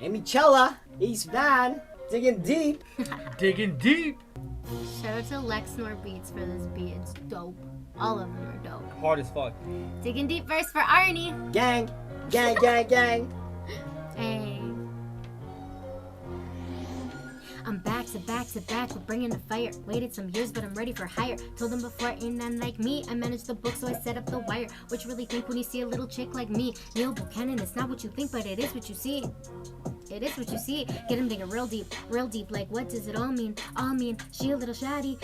Amiccella, East Van, digging deep. Digging deep. Shout out to Lexnor Beats for this beat. It's dope. All of them are dope. Hard as fuck. Digging deep verse for Arnie. Gang, gang, gang, gang. Hey. I'm back to back to back, we're bringing the fire. Waited some years, but I'm ready for higher. Told them before, ain't none like me. I managed the book, so I set up the wire. What you really think when you see a little chick like me? Neil Buchanan, it's not what you think, but it is what you see. It is what you see. Get him digging real deep, like what does it all mean? All mean, she a little shoddy,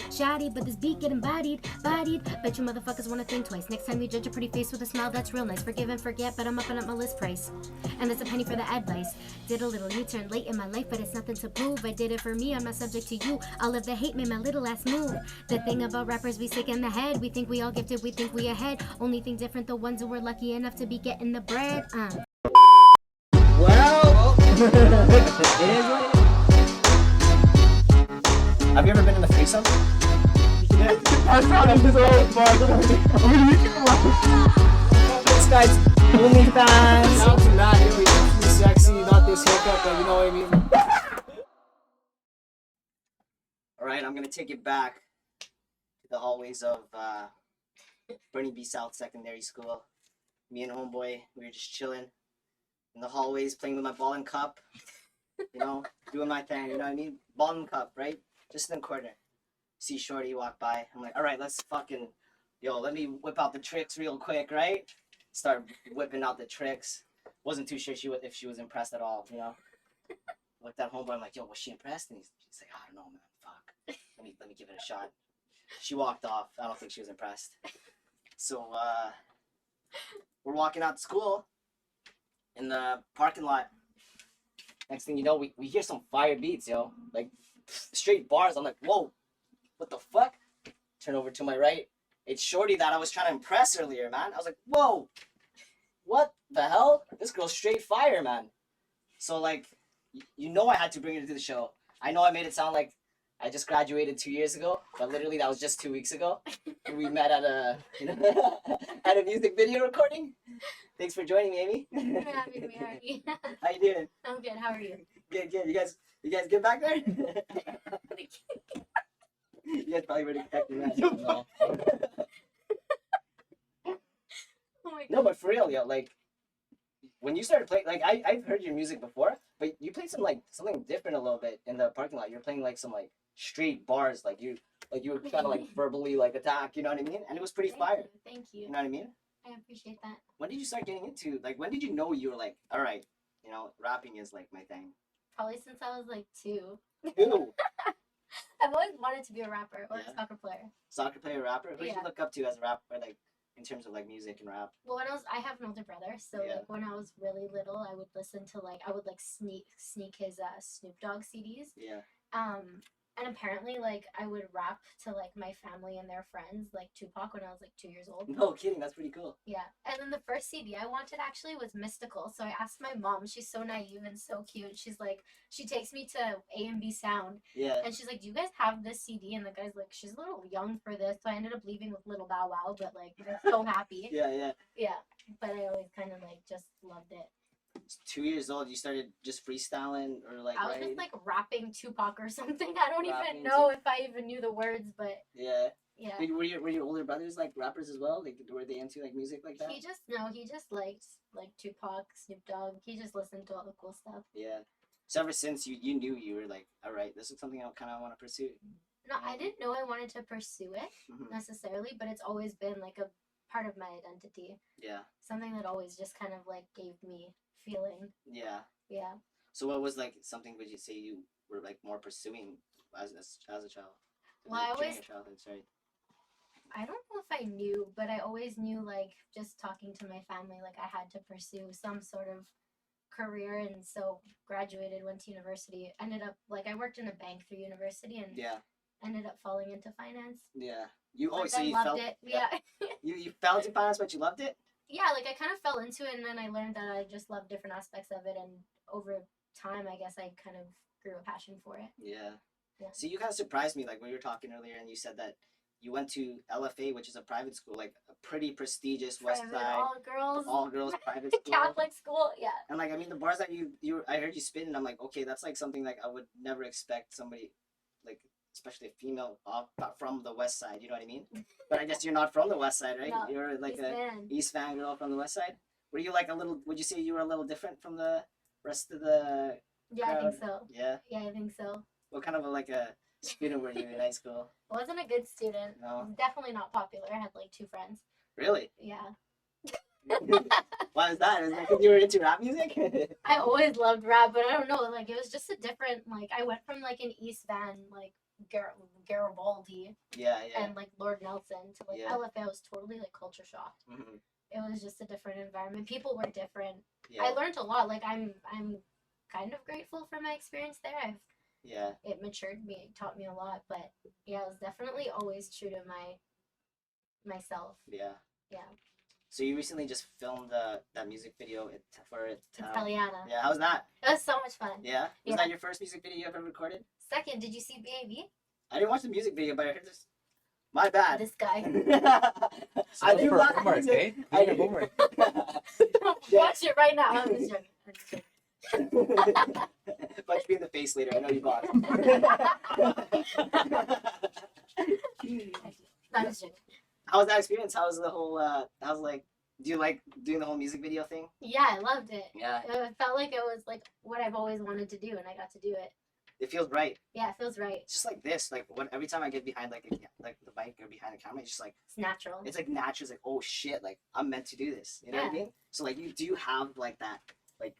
but this beat getting bodied. Bet you motherfuckers wanna think twice. Next time you judge a pretty face with a smile, that's real nice. Forgive and forget, but I'm upping up my list price. And that's a penny for the advice. Did a little U-turn late in my life, but it's nothing to prove. I did it for me, I'm not subject to you. All of the hate made my little ass move. The thing about rappers, we sick in the head. We think we all gifted, we think we ahead. Only thing different, the ones who were lucky enough to be getting the bread. Well, it is what it is. Have you ever been in the threesome? Yeah. I found his old fuck. This guy's OnlyFans. Sounds not really sexy, not this haircut, but you know what I mean. Alright, I'm gonna take it back to the hallways of Bernie B. South Secondary School. Me and homeboy, we were just chilling in the hallways, playing with my ball and cup. You know, doing my thing, you know what I mean? Ball and cup, right? Just in the corner. See Shorty walk by. I'm like, alright, let's fucking, let me whip out the tricks real quick, right? Start whipping out the tricks. Wasn't too sure if she was impressed at all, you know? Looked at homeboy, I'm like, yo, was she impressed? And she's like, I don't know, man, fuck. Let me give it a shot. She walked off. I don't think she was impressed. So, we're walking out to school in the parking lot. Next thing you know, we hear some fire beats, yo. Like, straight bars. I'm like, whoa, what the fuck? Turn over to my right. It's Shorty that I was trying to impress earlier, man. I was like, whoa, what the hell? This girl's straight fire, man. So, like, you know I had to bring her to the show. I know I made it sound like I just graduated 2 years ago, but literally that was just 2 weeks ago. We met at a at a music video recording. Thanks for joining me, Amy. For having me, Arnie. How you doing? I'm good, how are you? Good. You guys get back there? You guys probably already expecting that. No. Oh my god. No, but for real, yo, like when you started playing, like I've heard your music before, but you played something different a little bit in the parking lot. You're playing like some like straight bars, like you were trying to like verbally like attack, you know what I mean? And it was pretty fire. Thank you. You know what I mean? I appreciate that. When did you start getting into, like, when did you know you were like, all right, rapping is like my thing? Probably since I was like 2. Ew. I've always wanted to be a rapper or a soccer player. Soccer player, rapper? Who did you Yeah. look up to as a rapper, like, in terms of like music and rap? Well, I have an older brother, so like when I was really little, I would listen to I would sneak his Snoop Dogg CDs. Yeah. And apparently like I would rap to like my family and their friends, like Tupac, when I was like 2 years old. No kidding, that's pretty cool. Yeah. And then the first CD I wanted actually was Mystical. So I asked my mom, she's so naive and so cute. She's like, she takes me to A&B Sound. Yeah. And she's like, do you guys have this CD? And the guy's like, she's a little young for this. So I ended up leaving with Little Bow Wow, but like, I'm so happy. Yeah. Yeah. But I always kind of like just loved it. 2 years old, you started just freestyling or like I was writing? just like rapping Tupac or something. I don't Rapping even know if I even knew the words, but Yeah. yeah. Were your older brothers like rappers as well? Like, were they into like music like that? He just liked like Tupac, Snoop Dogg. He just listened to all the cool stuff. Yeah. So ever since you knew you were like, all right, this is something I kind of want to pursue. No, I didn't know I wanted to pursue it necessarily, but it's always been like a part of my identity. Yeah. Something that always just kind of like gave me feeling. Yeah. Yeah. So what was like something would you say you were like more pursuing as a child? Well, like, I during always your childhood, sorry. I don't know if I knew, but I always knew like just talking to my family, like I had to pursue some sort of career, and so graduated, went to university, ended up like I worked in a bank through university and ended up falling into finance. Yeah. You always But say I you loved felt it. Yeah. You fell into finance, but you loved it? Yeah, like I kind of fell into it, and then I learned that I just love different aspects of it, and over time I guess I kind of grew a passion for it. Yeah. Yeah. So you kind of surprised me, like when you were talking earlier and you said that you went to LFA, which is a private school, like a pretty prestigious West Private, Side, all girls private school. Catholic school, yeah. And like, I mean, the bars that I heard you spit, and I'm like, okay, that's like something like I would never expect somebody, like especially a female from the West Side. You know what I mean? But I guess you're not from the West Side, right? No, You're like East a Van. East Van girl from the West Side. Were you like a little? Would you say you were a little different from the rest of the? Yeah, crowd? I think so. Yeah. Yeah, I think so. What kind of like a student were you in high school? I wasn't a good student. No. Definitely not popular. I had like 2 friends. Really? Yeah. Why is that? Is that because you were into rap music? I always loved rap, but I don't know. Like, it was just a different, like, I went from like an East Van, like, Garibaldi Yeah, yeah. and like Lord Nelson to like Yeah. LFA. I was totally like culture shocked. Mhm. It was just a different environment. People were different. Yeah. I learned a lot. Like, I'm kind of grateful for my experience there. Yeah. It matured me, it taught me a lot. But yeah, I was definitely always true to myself. Yeah. Yeah. So you recently just filmed that music video for Italiana. Yeah, how's that? It was so much fun. Yeah? Was Yeah. that your first music video you ever recorded? Second, did you see BAB? I didn't watch the music video, but I heard this. My bad. This guy. I do for love homework, music. eh? I Do your do. homework. Watch it right now. I'm just joking. I'm just joking. Punch me in the face later. I know you bought. I'm just joking. How was that experience? How was the whole? How's like? Do you like doing the whole music video thing? Yeah, I loved it. Yeah. It felt like it was like what I've always wanted to do, and I got to do it. It feels right. Yeah, it feels right. It's just like this. Like every time I get behind like the bike or behind the camera, it's just like It's natural. it's like natural. It's like, oh shit, like I'm meant to do this. You know what I Yeah. mean? So like, do you have like that like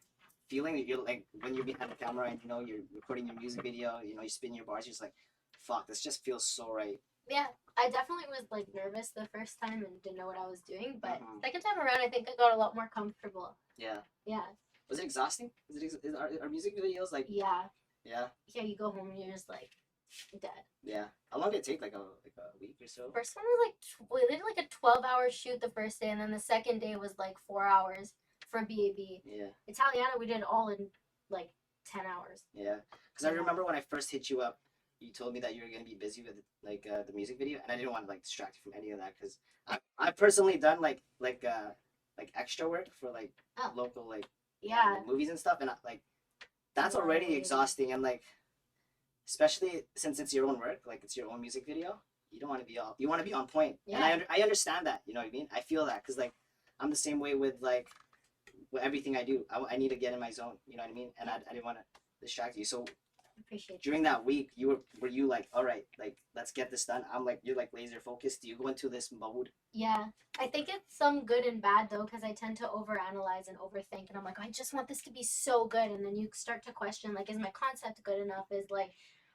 feeling that you're like when you're behind the camera and you know you're recording your music video, you know, you spin your bars, you're just like, fuck, this just feels so right. Yeah, I definitely was like nervous the first time and didn't know what I was doing, but Mhm. second time around, I think I got a lot more comfortable. Yeah. Yeah, Was it exhausting? Are music videos like? yeah, Yeah. yeah. You go home and you're just like dead. Yeah. How long did it take? Like a week or so? First one was like we did like a 12-hour shoot the first day, and then the second day was like 4 hours for BAB. Yeah. Italiana, we did all in like 10 hours. Yeah. Because I Yeah. remember when I first hit you up, you told me that you were gonna be busy with like the music video, and I didn't want to like distract you from any of that because I've personally done like extra work for like Oh. local like Yeah, movies and stuff, and like that's Wow. already exhausting, and like especially since it's your own work, like it's your own music video, you don't want to be you want to be on point. And Yeah. I understand that, you know what I mean? I feel that because like I'm the same way with like with everything I do. I need to get in my zone, you know what I mean? And I didn't want to distract you. So appreciate it. during that week, were you like, all right, like let's get this done? I'm like, you're like laser focused. Do you go into this mode? Yeah, I think it's some good and bad though, because I tend to overanalyze and overthink, and I'm like, I just want this to be so good, and then you start to question, like, is my concept good enough? Is like,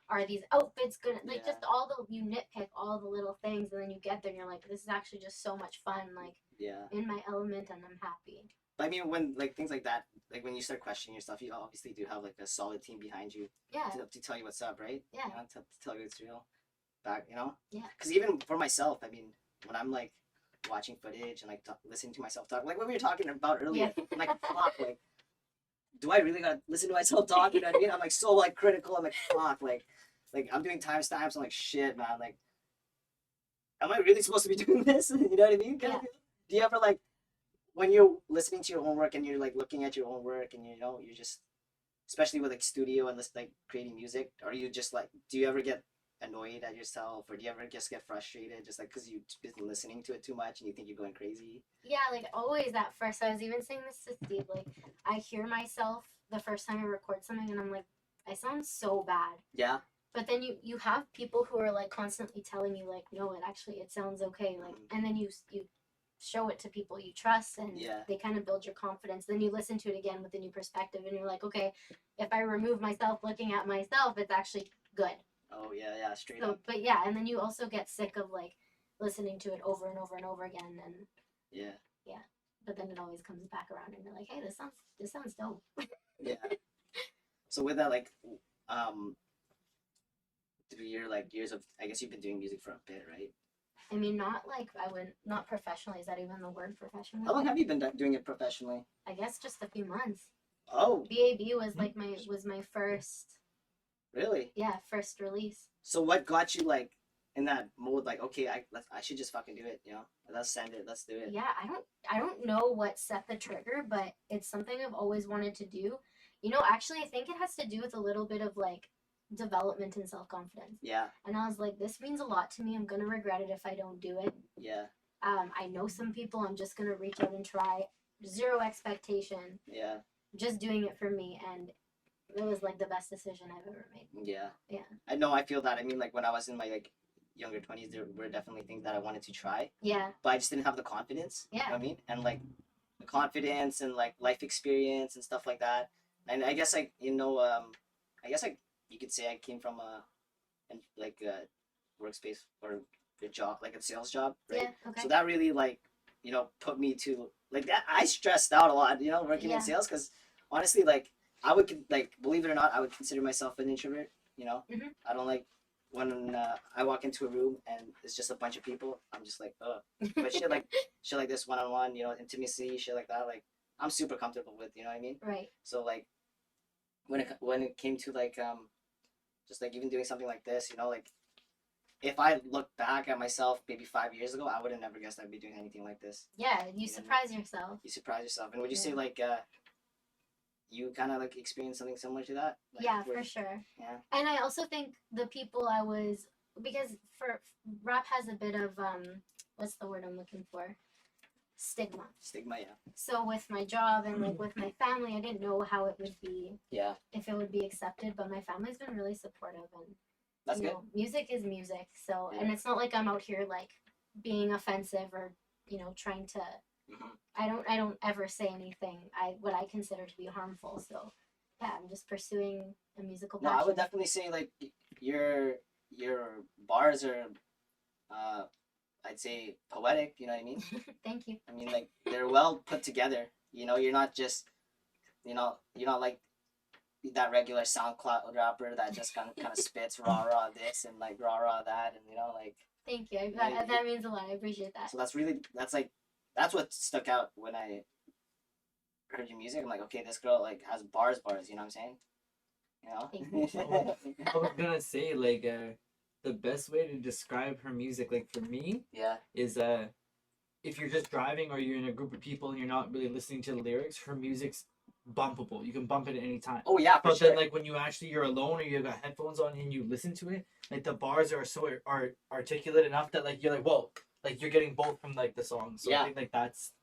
are these outfits good? Like, Yeah. just all you nitpick all the little things, and then you get there, and you're like, this is actually just so much fun, like, Yeah. in my element, and I'm happy. But I mean, when like things like that, like when you start questioning your stuff, you obviously do have like a solid team behind you Yeah, to tell you what's up, right? Yeah. You know, to tell you it's real. Back, you know? Yeah. Because even for myself, I mean, when I'm like watching footage and like listening to myself talk, like what we were talking about earlier, Yeah. I'm like, fuck, like, do I really gotta listen to myself talk? You know what I mean? I'm like so like critical. I'm like, fuck, like I'm doing timestamps. I'm like, shit, man, like, am I really supposed to be doing this? You know what I mean? Kind of Yeah. deal? Do you ever like, when you're listening to your own work and you're like looking at your own work and you know, you're just, especially with like studio and like creating music, are you just like, do you ever get annoyed at yourself, or do you ever just get frustrated just like because you've been listening to it too much and you think you're going crazy? yeah, like always at first. I was even saying this to Steve, like, I hear myself the first time I record something, and I'm like, I sound so bad. Yeah. But then you have people who are like constantly telling you like, no, it sounds okay, like, and then you show it to people you trust, and Yeah. they kind of build your confidence. Then you listen to it again with a new perspective, and you're like, okay, if I remove myself looking at myself, it's actually good. Oh yeah, straight So, up. but yeah, and then you also get sick of like listening to it over and over and over again, and Yeah. but then it always comes back around, and you're like, hey, this sounds dope. Yeah. So with that, like, through your like years of, I guess you've been doing music for a bit, right? I mean, not professionally. Is that even the word professionally? How long have you been doing it professionally? I guess just a few months. Oh, BAB was like my first really? first release. So what got you like in that mode, like, okay, I should just fucking do it, you know? Let's send it, let's do it. Yeah, I don't know what set the trigger, but it's something I've always wanted to do. You know, actually, I think it has to do with a little bit of like development and self-confidence. Yeah, And I was like, this means a lot to me. I'm gonna regret it if I don't do it. yeah, I know some people. I'm just gonna reach out and try. Zero expectation. yeah, Just doing it for me, and it was like the best decision I've ever made. yeah. Yeah. I know, I feel that. I mean, like, when I was in my, like, younger 20s, there were definitely things that I wanted to try, Yeah. but I just didn't have the confidence. You know Yeah. what I mean? And, like, the confidence and, like, life experience and stuff like that. And I guess, like, you know, I guess, like, you could say I came from a workspace or a job, like a sales job, right? Yeah. Okay. So that really, like, you know, put me to, like, that. I stressed out a lot, you know, working Yeah. in sales, because honestly, like, I would, like, believe it or not, I would consider myself an introvert, you know? Mhm. I don't like when I walk into a room and it's just a bunch of people. I'm just like, ugh. But shit like this one-on-one, you know, intimacy, shit like that, like, I'm super comfortable with, you know what I mean? Right. So, like, when it came to, like, just, like, even doing something like this, you know, like, if I look back at myself maybe 5 years ago, I would have never guessed I'd be doing anything like this. Yeah. You You know? surprise yourself. You surprise yourself. And would you say, Yeah. like, you kind of, like, experienced something similar to that? Like, Yeah, where- for sure. Yeah. And I also think the people I was, because for rap has a bit of what's the word I'm looking for? Stigma. Stigma, yeah. So with my job and like with my family, I didn't know how it would be, Yeah. if it would be accepted, but my family's been really supportive, and That's you good. know, music is music. So Yeah. and it's not like I'm out here like being offensive or, you know, trying to Mhm. I don't ever say anything what I consider to be harmful. So yeah, I'm just pursuing a musical No, passion. I would definitely say, like, your bars are, I'd say, poetic. You know what I mean? Thank you. I mean, like, they're well put together. You know, you're not just, you know, you're not like that regular SoundCloud rapper that just kind of spits rah this and like rah that, and, you know, like. Thank you. Yeah, That means a lot. I appreciate that. So that's what stuck out when I heard your music. I'm like, okay, this girl, like, has bars. You know what I'm saying? You know. Thank you. I was gonna say, like, the best way to describe her music, like, for me, Yeah. is if you're just driving or you're in a group of people and you're not really listening to the lyrics, her music's bumpable. You can bump it at any time. Oh yeah, for But sure. then, like, when you're alone or you've got headphones on and you listen to it, like, the bars are so articulate enough that, like, you're like, whoa, like, you're getting both from, like, the song. So Yeah. I think, like,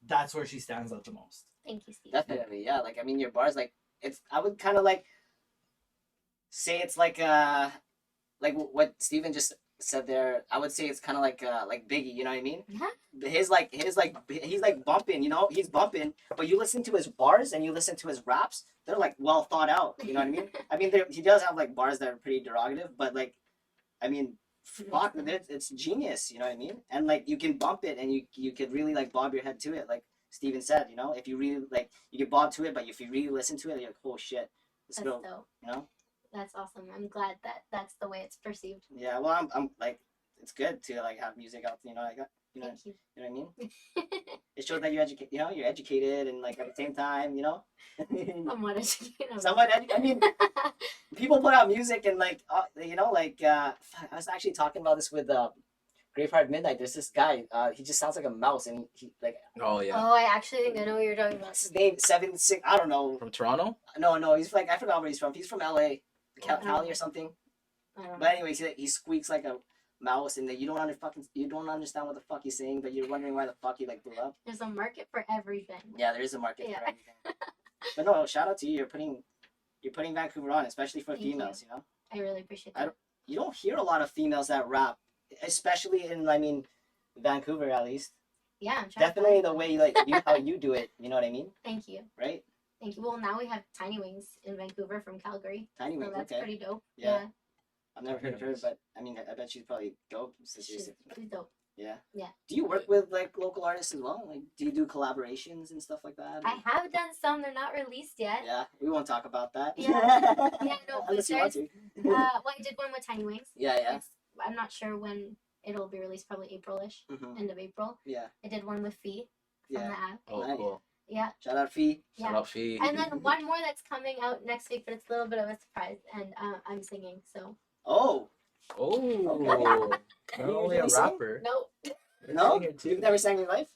that's where she stands out the most. Thank you, Steve. Definitely, yeah. Like, I mean, your bars, like, I would kind of, like, say it's like what Steven just said there. I would say it's kind of like Biggie, you know what I mean? Yeah. He's like bumping, you know, he's bumping, but you listen to his bars and you listen to his raps, they're, like, well thought out, you know what I mean? I mean, he does have, like, bars that are pretty derogative, but, like, I mean, fuck, it's genius, you know what I mean? And, like, you can bump it and you could really, like, bob your head to it, like Steven said, you know, if you really, like, you can bob to it, but if you really listen to it, you're like, oh shit, this That's girl, dope. you know? That's awesome. I'm glad that that's the way it's perceived. Yeah, well, I'm like, it's good to, like, have music out, you know, like, you know, Thank you. you know what I mean? It shows that you're educated, and, like, at the same time, you know? Somewhat educated. Somewhat, I mean, people put out music and, like, you know, like, fuck, I was actually talking about this with Graveheart Midnight. There's this guy, he just sounds like a mouse, and he like, Oh yeah. Oh, I actually think I know what you're talking about. what's his name? 76, I don't know. From Toronto? No, he's like, I forgot where he's from. He's from LA, Cali or something. I don't know. But anyways, he squeaks like a mouse, and then you don't understand what the fuck he's saying, but you're wondering why the fuck he, like, blew up. There's a market for everything. Yeah, there is a market Yeah. for everything. But no, shout out to you. You're putting Vancouver on, especially for Thank you. females, you know? I really appreciate I that. You don't hear a lot of females that rap, especially in, I mean, Vancouver, at least. Yeah, I'm trying. Definitely to the find way, like, how you do it, you know what I mean? Thank you. Right? Thank you. Well, now we have Tiny Wings in Vancouver from Calgary. Tiny So Wings, that's okay. pretty dope. Yeah. I've never heard of her, Nice. but I mean, I bet she's probably dope since you're She's dope. Yeah. Yeah. Do you work with, like, local artists as well? Like, do you do collaborations and stuff like that? I have done some. They're not released yet. Yeah, we won't talk about that. Yeah. Yeah, no, but Unless you want to. well, I did one with Tiny Wings. Yeah, yeah. I'm not sure when it'll be released. Probably April-ish, Mhm. end of April. Yeah, I did one with Fee from yeah. the app. Oh, Nice. cool. Yeah. Shout out Fee. Yeah. Shout out Fee. And then one more that's coming out next week, but it's a little bit of a surprise, and I'm singing. So Oh, Oh, not You only a usually sing? rapper. Nope. you're No? singing too. You've never sang in your life?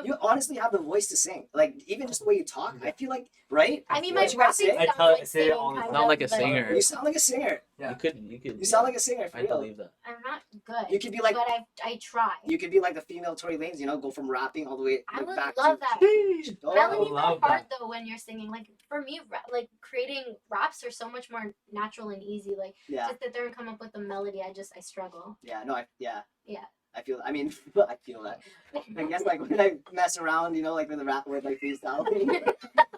You honestly have the voice to sing. Like, even just the way you talk, I feel like, right? I mean, What my you gotta rapping say? I sounds tell- I like say it singing all the kind time. Sound of, like a but singer. You sound like a singer. Yeah. You could. You sound like a singer, for I real. believe that. I'm not good. You could be like, but I try. you could be like the female Tory Lanez, you know, go from rapping all the way I like, would back love to... that. Oh, Melodies love are hard that. though when you're singing. Like for me, like creating raps are so much more natural and easy. Like yeah, just sit there and come up with a melody. I struggle. yeah, no, Yeah. I feel that. I guess like when I mess around, you know, like with the rap with like freestyle.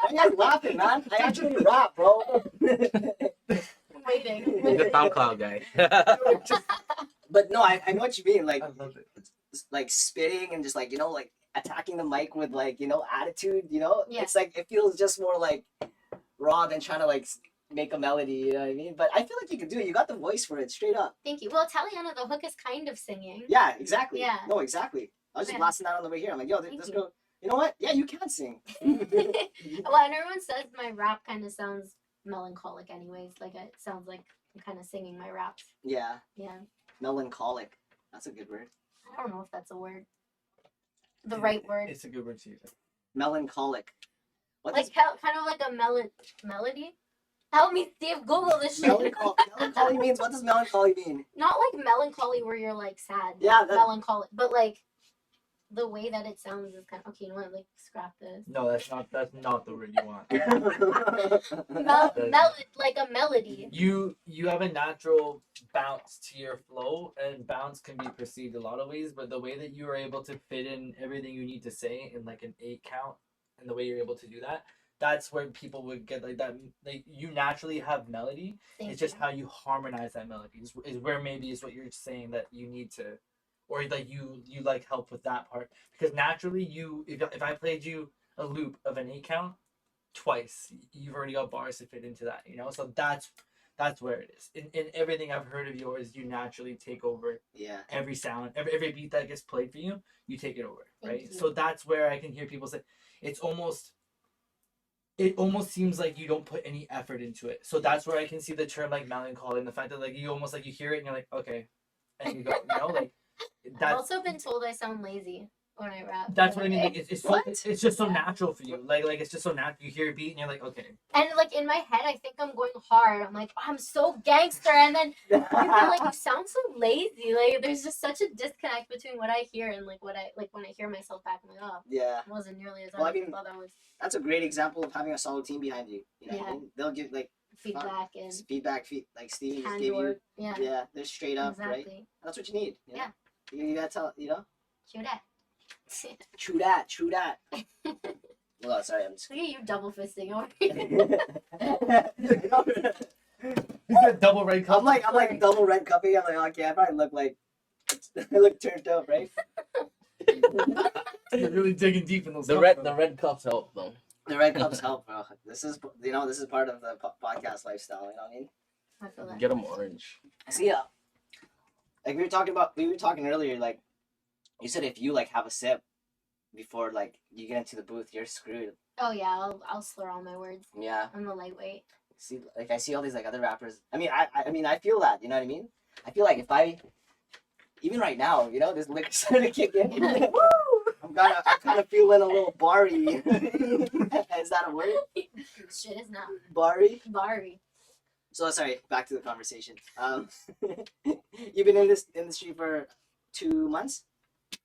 I'm not laughing, man. I actually rap, bro. I'm waiting. He's a SoundCloud guy. But no, I know what you mean. Like, I love it. like spitting and just like, you know, like attacking the mic with like, you know, attitude, you know? Yeah. It's like, it feels just more like raw than trying to like make a melody, you know what I mean? But I feel like you can do it. You got the voice for it, straight up. Thank you. Well, Italiana, the hook is kind of singing. Yeah, exactly. Yeah. No, exactly. I was just Yeah. blasting that on the way here. I'm like, yo, Thank this you. girl, you know what? Yeah, you can sing. Well, and everyone says my rap kind of sounds melancholic, anyways. Like it sounds like I'm kind of singing my raps. Yeah, Yeah. melancholic. That's a good word. I don't know if that's a word. The right word. It's a good word to use. Melancholic. What Like does kind of like a melody. Help me, Steve. Google this shit. melancholy means? What does melancholy mean? Not like melancholy where you're like sad. Yeah, that- melancholic, but like the way that it sounds is kind of okay. You know what? Like scrap this. No, that's not the word you want. Like a melody. You have a natural bounce to your flow, and bounce can be perceived a lot of ways, but the way that you are able to fit in everything you need to say in like an 8 count, and the way you're able to do that, that's where people would get like that. Like you naturally have melody. Thank It's just you. how you harmonize that melody is where maybe is what you're saying that you need to, or like you like help with that part, because naturally if I played you a loop of an 8 count twice, you've already got bars to fit into that, you know. So that's where it is. In everything I've heard of yours, you naturally take over Yeah. every sound, every beat that gets played for you, you take it over, right? Thank you. So that's where I can hear people say it almost seems like you don't put any effort into it. So that's where I can see the term like melancholy, and the fact that like you almost like you hear it and you're like, okay, and you go, you know, like I've that's also been told I sound lazy when I rap. that's what I mean. Like, it's so, What? it's just so natural for you. Like it's just so natural. You hear a beat and you're like, okay. And like in my head, I think I'm going hard. I'm like, oh, I'm so gangster, and then you feel like you sound so lazy. Like there's just such a disconnect between what I hear and like what I like when I hear myself back. I'm like, oh, Yeah. it wasn't nearly as Well, hard I as mean, I thought that was. That's a great example of having a solid team behind you. You know what I Yeah. mean? They'll give like Feedback and feedback, like Stevie just gave you. candor. Yeah, Yeah, they're straight up, right? exactly. That's what you need. You know? Yeah. You gotta tell, you know? True that. True that, true that. Well, sorry, I'm just... Look at you double fisting over here. He's got double right cup. I'm like double red cupping. I'm like, okay, I probably look like... I look turned up, right? You're really digging deep in those. The red cups help though. The red cups help, bro. This is part of the podcast lifestyle, you know what I mean? I feel that. Get them orange. See, like we were talking earlier, like, you said if you, like, have a sip before, like, you get into the booth, you're screwed. Oh yeah, I'll slur all my words. Yeah. I'm a lightweight. See, like, I see all these, like, other rappers. I mean, I feel that, you know what I mean? I feel like if even right now, you know, this liquor starting to kick in. I'm kind of feeling a little Bari. Is that a word? Shit is not Bari? Bari. So, sorry, back to the conversation. You've been in this industry for 2 months?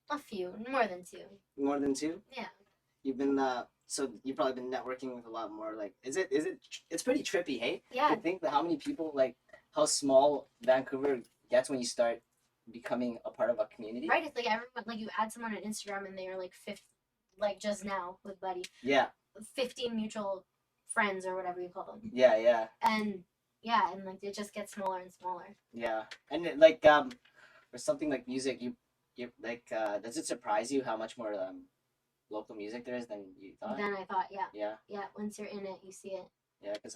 A few, more than 2. More than 2? Yeah. You've been, so you've probably been networking with a lot more, like, it's pretty trippy, hey? Yeah. To think that how many people, like, how small Vancouver gets when you start becoming a part of a community. Right, it's like everyone, like you add someone on Instagram and they are like like just now with Buddy, Yeah, 15 mutual friends or whatever you call them, yeah. and yeah, and like it just gets smaller and smaller. Yeah, and like for something like music, you like does it surprise you how much more local music there is than you thought? Then I thought, Yeah, once you're in it, you see it. yeah, because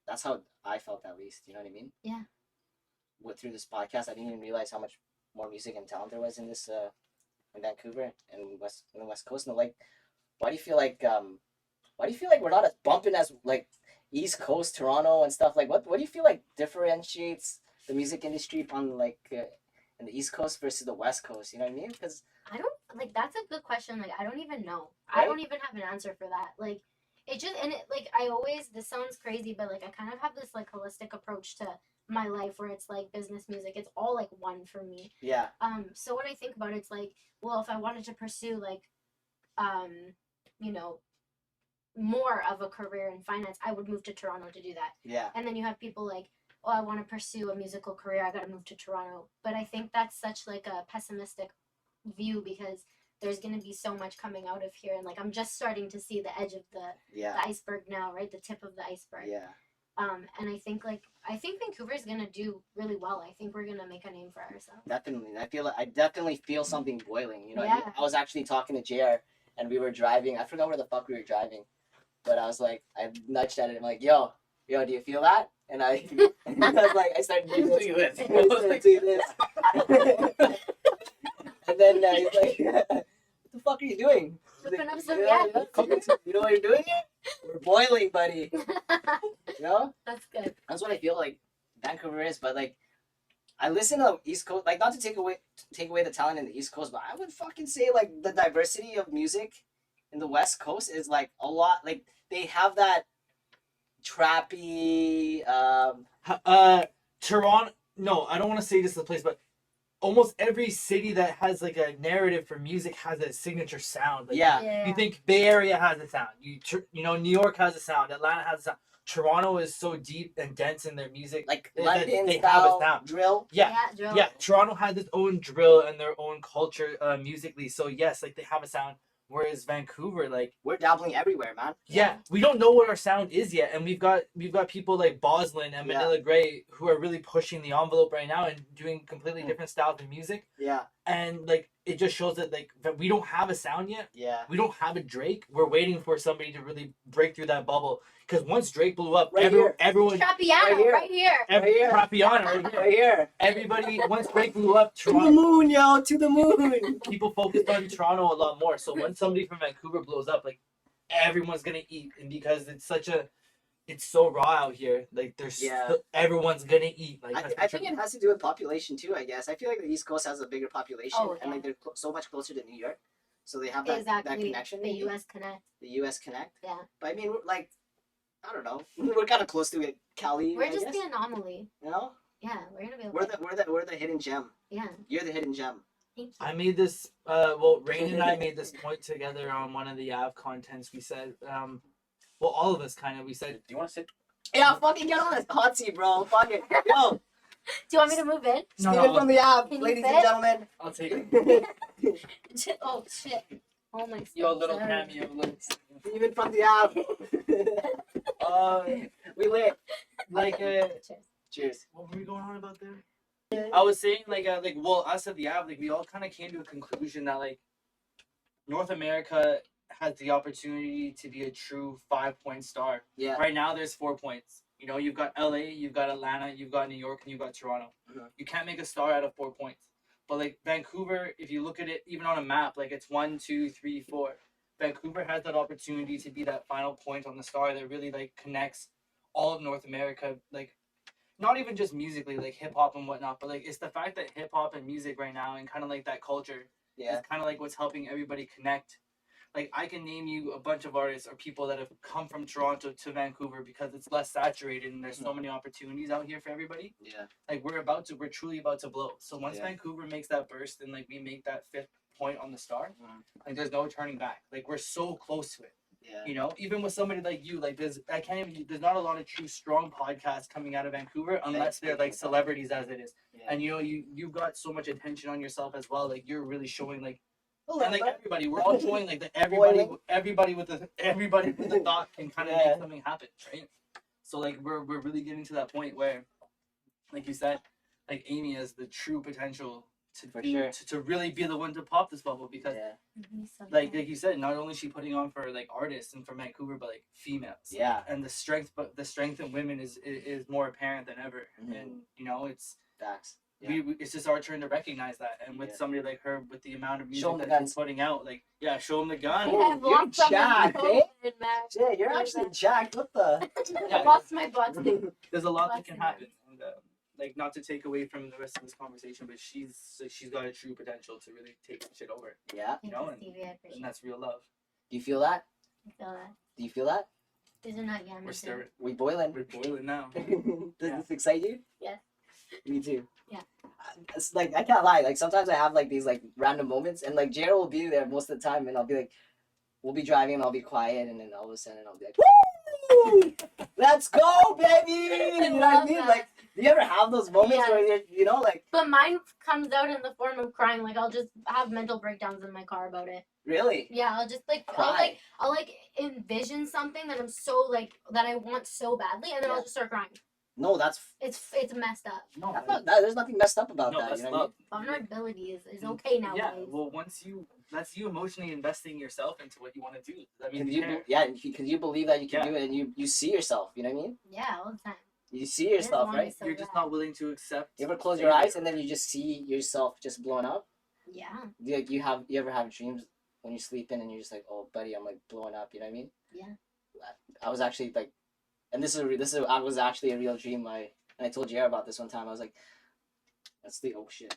that's how I felt, at least. You know what I mean? Yeah. Through this podcast, I didn't even realize how much more music and talent there was in this in Vancouver and in the West Coast. And like, why do you feel like we're not as bumping as like East Coast, Toronto and stuff? Like, what do you feel like differentiates the music industry on like in the East Coast versus the West Coast? You know what I mean? Because I don't like that's a good question. Like I don't even know. I Right? don't even have an answer for that. Like it just and it like I always this sounds crazy, but like I kind of have this like holistic approach to my life where it's like business music. It's all like one for me. yeah, So when I think about it, it's like, well, if I wanted to pursue like you know, more of a career in finance, I would move to Toronto to do that. yeah, And then you have people like, oh, I want to pursue a musical career, I got to move to Toronto. But I think that's such like a pessimistic view because there's going to be so much coming out of here and like I'm just starting to see the edge of the yeah, iceberg now, right? The tip of the iceberg. yeah. And I think Vancouver is going to do really well. I think we're going to make a name for ourselves. Definitely. I definitely feel something boiling. You know, what I mean? Yeah. I was actually talking to JR and we were driving. I forgot where the fuck we were driving, but I was like, I nudged at it. I'm like, yo, do you feel that? And I was like, I started doing this. I started doing this. And then he's like, what the fuck are you doing? Whipping up You some know, gas. you know what you're doing here? We're boiling, buddy. You know? That's good. That's what I feel like Vancouver is, but like I listen to East Coast, like not to take away the talent in the East Coast, but I would fucking say like the diversity of music in the West Coast is like a lot. Like they have that trappy. Toronto. No, I don't want to say this is the place, but almost every city that has like a narrative for music has a signature sound. Like, Yeah. You think Bay Area has a sound. You know, New York has a sound. Atlanta has a sound. Toronto is so deep and dense in their music. Like that London they style have a sound. drill. Yeah. Drill. Yeah, Toronto has its own drill and their own culture musically. So yes, like they have a sound. Whereas Vancouver, like We're dabbling everywhere, man. yeah, we don't know what our sound is yet, and we've got people like Boslin and Yeah. Manila Gray who are really pushing the envelope right now and doing completely different styles of music. Yeah. And like it just shows that like that we don't have a sound yet. Yeah. We don't have a Drake. We're waiting for somebody to really break through that bubble. Because once Drake blew up, Right here. everyone, Trapiano, right here. Right here. Trapiano, right here. Right here. Everybody, once Drake blew up, To the Toronto, moon, yo, to the moon. people focused on Toronto a lot more. So when somebody from Vancouver blows up, like everyone's gonna eat, and because it's so raw out here. Like there's Yeah. everyone's gonna eat. Like I think it has to do with population too. I guess I feel like the East Coast has a bigger population, Oh, and like yeah. they're so much closer to New York, so they have that Exactly. connection. The U.S. Connect. The U.S. Connect. Yeah. But I mean, like, I don't know. We're kind of close to it, Cali. We're I just guess. the anomaly. You know, Yeah, we're gonna be. we're the hidden gem. Yeah. You're the hidden gem. Thank you. I made this. Well, Rene and I made this point together on one of the Av contents. We said, well, all of us kind of. We said, Do you want to sit? Yeah, fucking get on this hot seat, bro. Fuck it. Yo, Do you want me to move in? no, Steven from the app, Can you ladies fit? and gentlemen. I'll take it. Oh shit! Oh my. Yo, God, little sorry. cameo, little. Steven from the app. We lit. Like Cheers. Cheers. what were we going on about there? I was saying well, us at the Av, like we all kind of came to a conclusion that like North America has the opportunity to be a true 5-point star. Yeah. Right now, there's 4 points. You know, you've got LA, you've got Atlanta, you've got New York, and you've got Toronto. Mhm. You can't make a star out of 4 points. But like Vancouver, if you look at it even on a map, like it's 1, 2, 3, 4. Vancouver has that opportunity to be that final point on the star that really like connects all of North America, like not even just musically, like hip hop and whatnot, but like it's the fact that hip hop and music right now and kind of like that culture Yeah. is kind of like what's helping everybody connect. Like I can name you a bunch of artists or people that have come from Toronto to Vancouver because it's less saturated and there's so many opportunities out here for everybody. Yeah. Like we're truly about to blow. So once Yeah. Vancouver makes that burst and like we make that 5th point on the star, Mhm. like there's no turning back. Like we're so close to it. Yeah. You know, even with somebody like you, like there's not a lot of true strong podcasts coming out of Vancouver unless they're like celebrities as it is. Yeah. And you know, you've got so much attention on yourself as well. Like you're really showing like Hello, and like bud. everybody, we're all showing like that Boiling. everybody with the thought can kind of Yeah. make something happen, right? So like we're really getting to that point where, like you said, like Amy has the true potential For sure. to really be the one to pop this bubble because Yeah. like you said, not only is she putting on for like artists and for Vancouver, but like females. Yeah. And the strength in women is more apparent than ever, Mhm. and you know it's. Facts. Yeah. It's just our turn to recognize that, and with Yeah. somebody like her, with the amount of music Show 'em the that she's guns. putting out, like show them the gun. Yeah, I've You're lost some jacked, of eh? my man. Yeah, you're actually jacked. What the? I lost my boxing. There's a lot that Lots can of happen, and like not to take away from the rest of this conversation, but she's got a true potential to really take shit over. Yeah. Thank know, you, and- Stevie. I appreciate And that's real love. Do you feel that? it. I feel that. Do you feel that? These are not yummy. We're stirring. We boiling. We're boiling now. Does Yeah. this excite you? Yes. Me too. Yeah. It's like I can't lie. Like sometimes I have like these like random moments, and like Jared will be there most of the time, and I'll be like, we'll be driving, and I'll be quiet, and then all of a sudden I'll be like, woo! Let's go, baby! You know what I love mean? that. Like, do you ever have those moments Yeah. where you're, you know, like, But mine comes out in the form of crying. Like I'll just have mental breakdowns in my car about it. really? Yeah, I'll just like Cry. I'll envision something that I'm so like that I want so badly, and then Yeah. I'll just start crying. No, that's It's messed up. No, that's not. There's nothing messed up about no, that. that's You know what I mean? love. Vulnerability is okay now. Yeah, well, that's you emotionally investing yourself into what you want to do. I mean, Because you believe that you can Yeah. do it, and you see yourself. You know what I mean? Yeah, all the time. You see yourself, want right? it so you're just bad. not willing to accept. You ever close your eyes and then you just see yourself just blowing up? Yeah. You ever have dreams when you sleep in and you're just like, oh, buddy, I'm like blowing up. You know what I mean? Yeah. I was actually like, and this is I was actually a real dream. And I told Jared about this one time. I was like, that's the oh shit.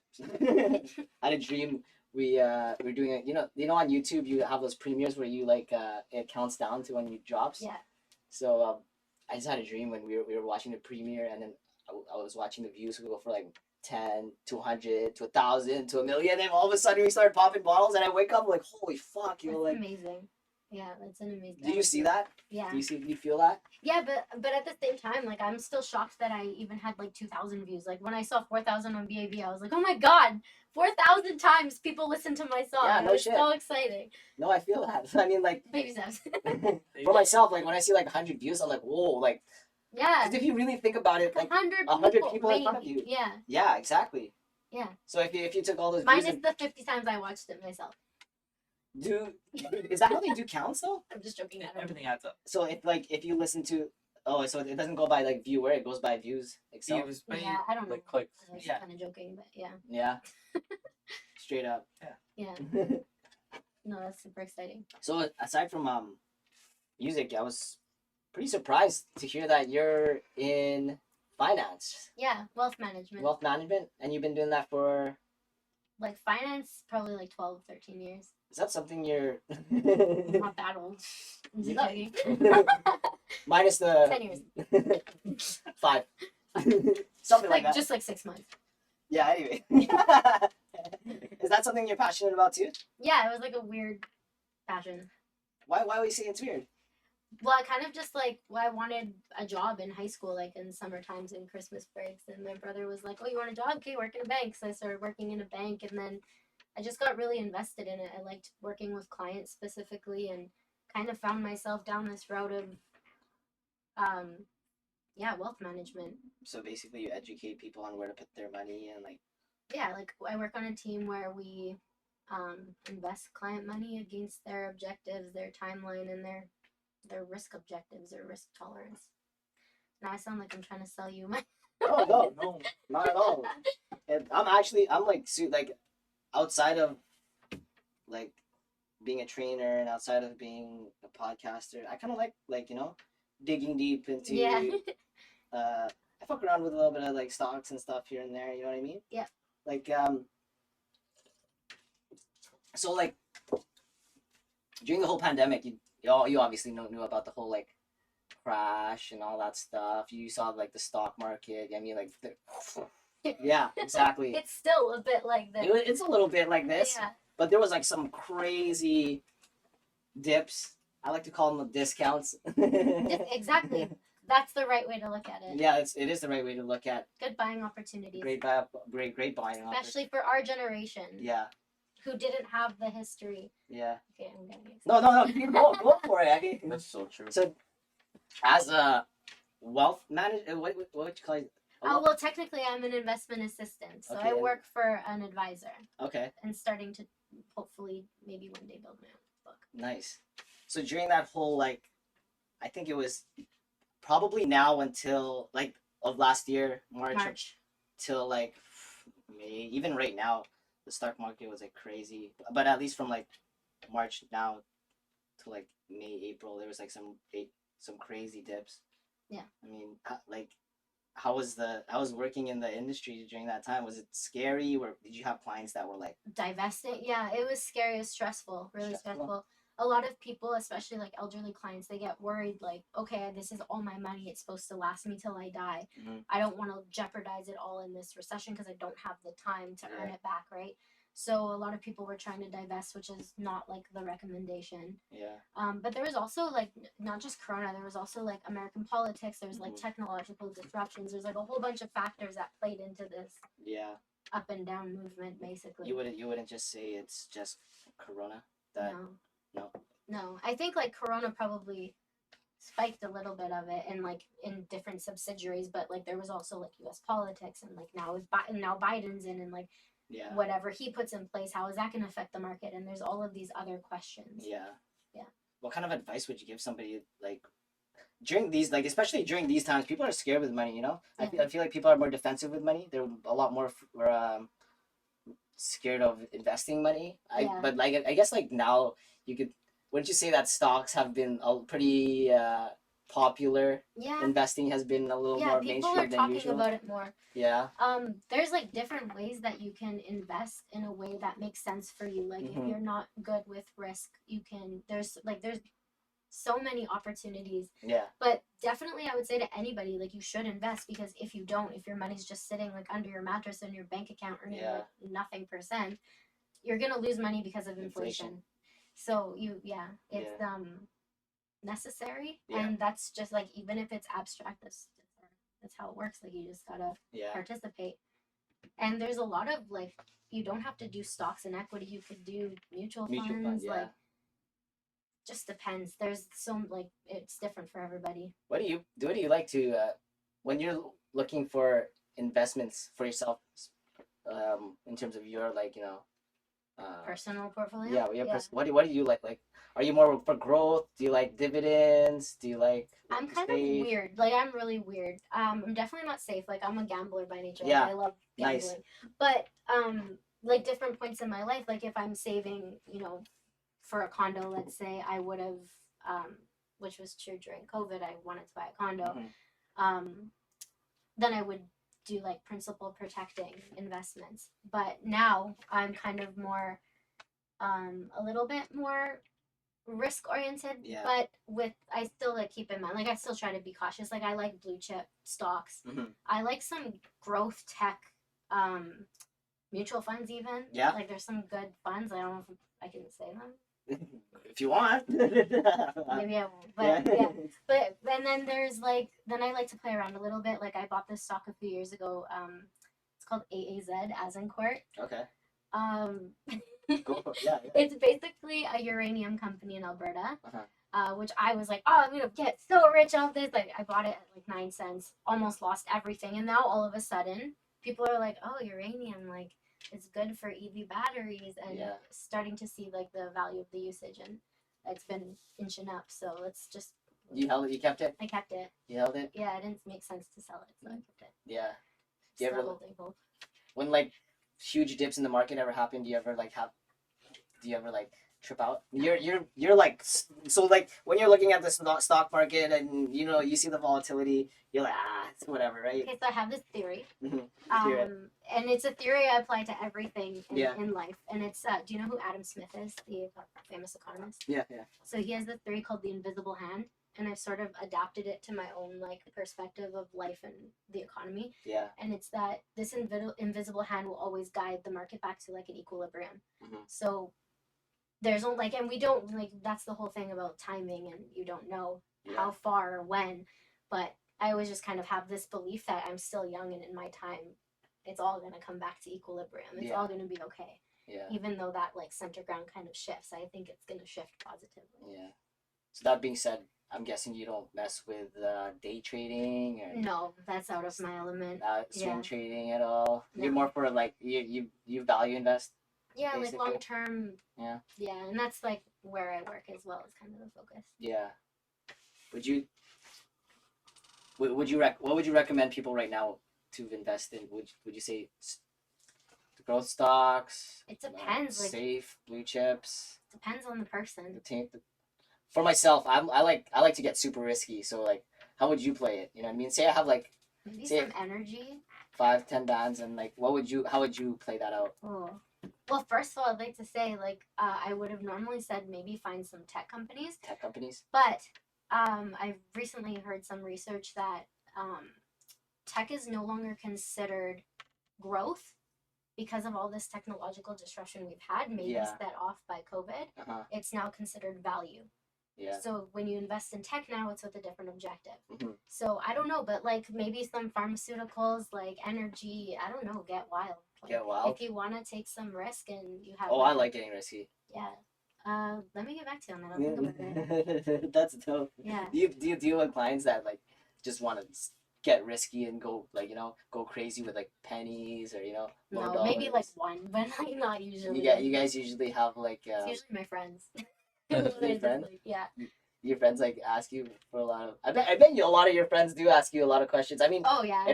I had a dream. We're doing it. You know on YouTube you have those premieres where you like it counts down to when you drops. Yeah. So I just had a dream when we were watching the premiere, and then I was watching the views go for like 10 to 100 to 1,000 to 1,000,000, and all of a sudden we started popping bottles, and I wake up like, holy fuck, you That's know, like, amazing. Yeah, that's an amazing. do you see that? Yeah. Do you feel that? Yeah, but at the same time, like I'm still shocked that I even had like 2,000 views. Like when I saw 4,000 on BAB, I was like, oh my god, 4,000 times people listen to my song. Yeah, no It's shit. so exciting. No, I feel that. I mean, like, Baby steps. for myself, like when I see like 100 views, I'm like, whoa, like, Yeah. 'cause if you really think about it, like, 100 100 people in front of maybe. you. Yeah. Yeah, exactly. Yeah. So if you took all those Minus views, the 50 times I watched it myself. is that how they do counts though? I'm just joking. I don't know. Everything adds up. So if you listen to, so it doesn't go by like viewer, it goes by views itself. Views, but Yeah, I don't know. Like clicks. I was Yeah. kind of joking, but yeah. Yeah. Straight up. Yeah. No, that's super exciting. So aside from music, I was pretty surprised to hear that you're in finance, Yeah, wealth management. wealth management, and you've been doing that for. Like finance, probably like 12, 13 years. Is that something you're I'm not that old. I'm just You- kidding. minus 10 the years. 5, something like Like that? just like 6 months. Yeah. Anyway, is that something you're passionate about too? Yeah, it was like a weird passion. Why would you say it's weird? Well, I kind of just like, I wanted a job in high school, like in summer times and Christmas breaks. And my brother was like, oh, you want a job? Okay, work in a bank. So I started working in a bank, and then I just got really invested in it. I liked working with clients specifically, and kind of found myself down this route of, wealth management. So basically, you educate people on where to put their money and like. Yeah, like I work on a team where we invest client money against their objectives, their timeline, and their risk objectives, their risk tolerance. Now I sound like I'm trying to sell you my. No, no, No. not at all. And I'm like outside of like being a trainer and outside of being a podcaster, I kind of like digging deep into. Yeah. I fuck around with a little bit of like stocks and stuff here and there. You know what I mean? Yeah. Like so like during the whole pandemic, you obviously knew about the whole like crash and all that stuff. You saw like the stock market. I mean, like yeah, exactly. It's still a bit like this. It's a little bit like this, Yeah. but there was like some crazy dips. I like to call them discounts. Exactly. That's the right way to look at it. Yeah, it is the right way to look at Good buying opportunities. great buying. Especially for our generation. Yeah, Who didn't have the history. yeah. Okay, I'm getting excited. No. You go for it. I mean, That's so true. so as a wealth manager, what you call it? Oh, well, technically, I'm an investment assistant. So Okay, I and- work for an advisor Okay, and starting to hopefully maybe one day build my own book. nice. So during that whole like, I think it was probably now until like of last year, March. Till like May, even right now, the stock market was like crazy. But at least from like March now to like May, April, there was like some crazy dips. Yeah. I mean, like, how was working in the industry during that time? Was it scary? Or did you have clients that were like Divesting, yeah, it was scary. It was stressful, really stressful. A lot of people, especially like elderly clients, they get worried like, okay, this is all my money, it's supposed to last me till I die. I don't want to jeopardize it all in this recession because I don't have the time to earn it back, right? So a lot of people were trying to divest, which is not like the recommendation. But there was also like not just Corona, there was also like American politics, there's like technological disruptions, there's like a whole bunch of factors that played into this up and down movement, basically. You wouldn't just say it's just Corona that No, I think like Corona probably spiked a little bit of it and like in different subsidiaries, but like there was also like U.S. politics and like now with now Biden's in and like whatever he puts in place, how is that going to affect the market? And there's all of these other questions. What kind of advice would you give somebody like during these, like especially during these times? People are scared with money, you know. I feel like people are more defensive with money. They're a lot more scared of investing money. But like I guess like now you could, wouldn't you say that stocks have been a pretty popular? Investing has been a little more mainstream than usual. People are talking about it more. There's like different ways that you can invest in a way that makes sense for you. Like if you're not good with risk, you can, there's so many opportunities. But definitely I would say to anybody, like you should invest, because if you don't, if your money's just sitting like under your mattress in your bank account earning like nothing %, you're gonna lose money because of inflation. So it's necessary, and that's just like, even if it's abstract, that's how it works. Like you just gotta participate. And there's a lot of like, you don't have to do stocks and equity, you could do mutual funds. Like just depends. There's some like, it's different for everybody. What do you like to when you're looking for investments for yourself, in terms of your like, you know, personal portfolio? What do you like? Like, are you more for growth? Do you like dividends? Do you like I'm kind of weird. Like I'm really weird. I'm definitely not safe. Like I'm a gambler by nature. Yeah. Like, I love gambling. But like different points in my life, like if I'm saving, you know, for a condo, let's say, I would have which was true during COVID, I wanted to buy a condo. Then I would do like principal protecting investments. But now I'm kind of more a little bit more risk oriented, but with, I still like keep in mind, like I still try to be cautious. Like I like blue chip stocks. I like some growth tech mutual funds even. Like there's some good funds. I don't know if I can say them. If you want. Maybe I won't. But but and then there's like, then I like to play around a little bit. Like I bought this stock a few years ago. It's called AAZ, Azincourt. It's basically a uranium company in Alberta. Which I was like, oh, I'm gonna get so rich off this. Like I bought it at like 9 cents, almost lost everything, and now all of a sudden people are like, oh, uranium, like it's good for EV batteries, and starting to see like the value of the usage, and it's been inching up. So it's just, you held it, you kept it? I kept it. You held it? Yeah, it didn't make sense to sell it, so I kept it. Yeah. Do you ever, holding. When like huge dips in the market ever happen, do you ever like trip out? You're like, so like when you're looking at the stock market and you know you see the volatility, you're like, it's whatever, right? Okay, so I have this theory, and it's a theory I apply to everything in life, and it's do you know who Adam Smith is, the famous economist? Yeah. So he has this theory called the invisible hand, and I've sort of adapted it to my own like perspective of life and the economy. And it's that this invisible hand will always guide the market back to like an equilibrium. So there's only like, and we don't like, that's the whole thing about timing, and you don't know how far or when, but I always just kind of have this belief that I'm still young, and in my time it's all going to come back to equilibrium. It's all going to be okay. Even though that like center ground kind of shifts, I think it's going to shift positively. So that being said, I'm guessing you don't mess with day trading or no, that's out of my element. Swing trading at all. No. You're more for like you value invest. Yeah, basically. Like long term. Yeah, and that's like where I work as well, is kind of the focus. What would you recommend people right now to invest in? Would you say growth stocks? It depends. Like, safe blue chips. Depends on the person. For myself, I like to get super risky. So like, how would you play it? You know what I mean? Say I have like Maybe Say some energy. 5-10 bands, and like, how would you play that out? Oh. Well, first of all, I'd like to say, like, I would have normally said maybe find some tech companies, Tech companies? but I've recently heard some research that tech is no longer considered growth because of all this technological disruption we've had, maybe Yeah. set off by COVID. Uh-huh. It's now considered value. Yeah. So when you invest in tech now, it's with a different objective. Mhm. So I don't know, but like maybe some pharmaceuticals, like energy, I don't know, get wild. Like, Get wild? If you want to take some risk and you have. Oh, I like getting risky. Yeah. Let me get back to you on that. I'll think about it. That's dope. Yeah. Do you deal with clients that like just want to get risky and go like go crazy with like pennies or low No, maybe like dollars? one, but like not usually. You guys usually have like It's usually my friends. Your friends? Yeah. Your friends like ask you for a lot of. I bet you a lot of your friends do ask you a lot of questions. I mean, Oh yeah.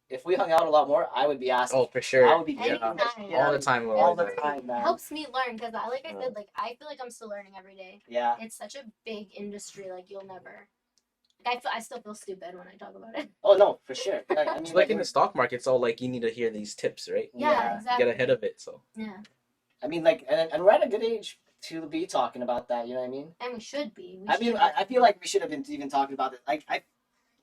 if we hung out a lot more, I would be asked. Oh, for sure. I would be Anytime. All the time. all the It time, man. helps me learn because I said, like I feel like I'm still learning every day. Yeah. It's such a big industry, like you'll never. I still feel stupid when I talk about it. Oh no, for sure. I mean, It's like in the stock market, it's all like you need to hear these tips, right? Yeah, exactly. Get ahead of it. So Yeah, I mean, like, and we're at a good age to be talking about that. You know what I mean? and we should be. I mean, I feel like we should have been even talking about it.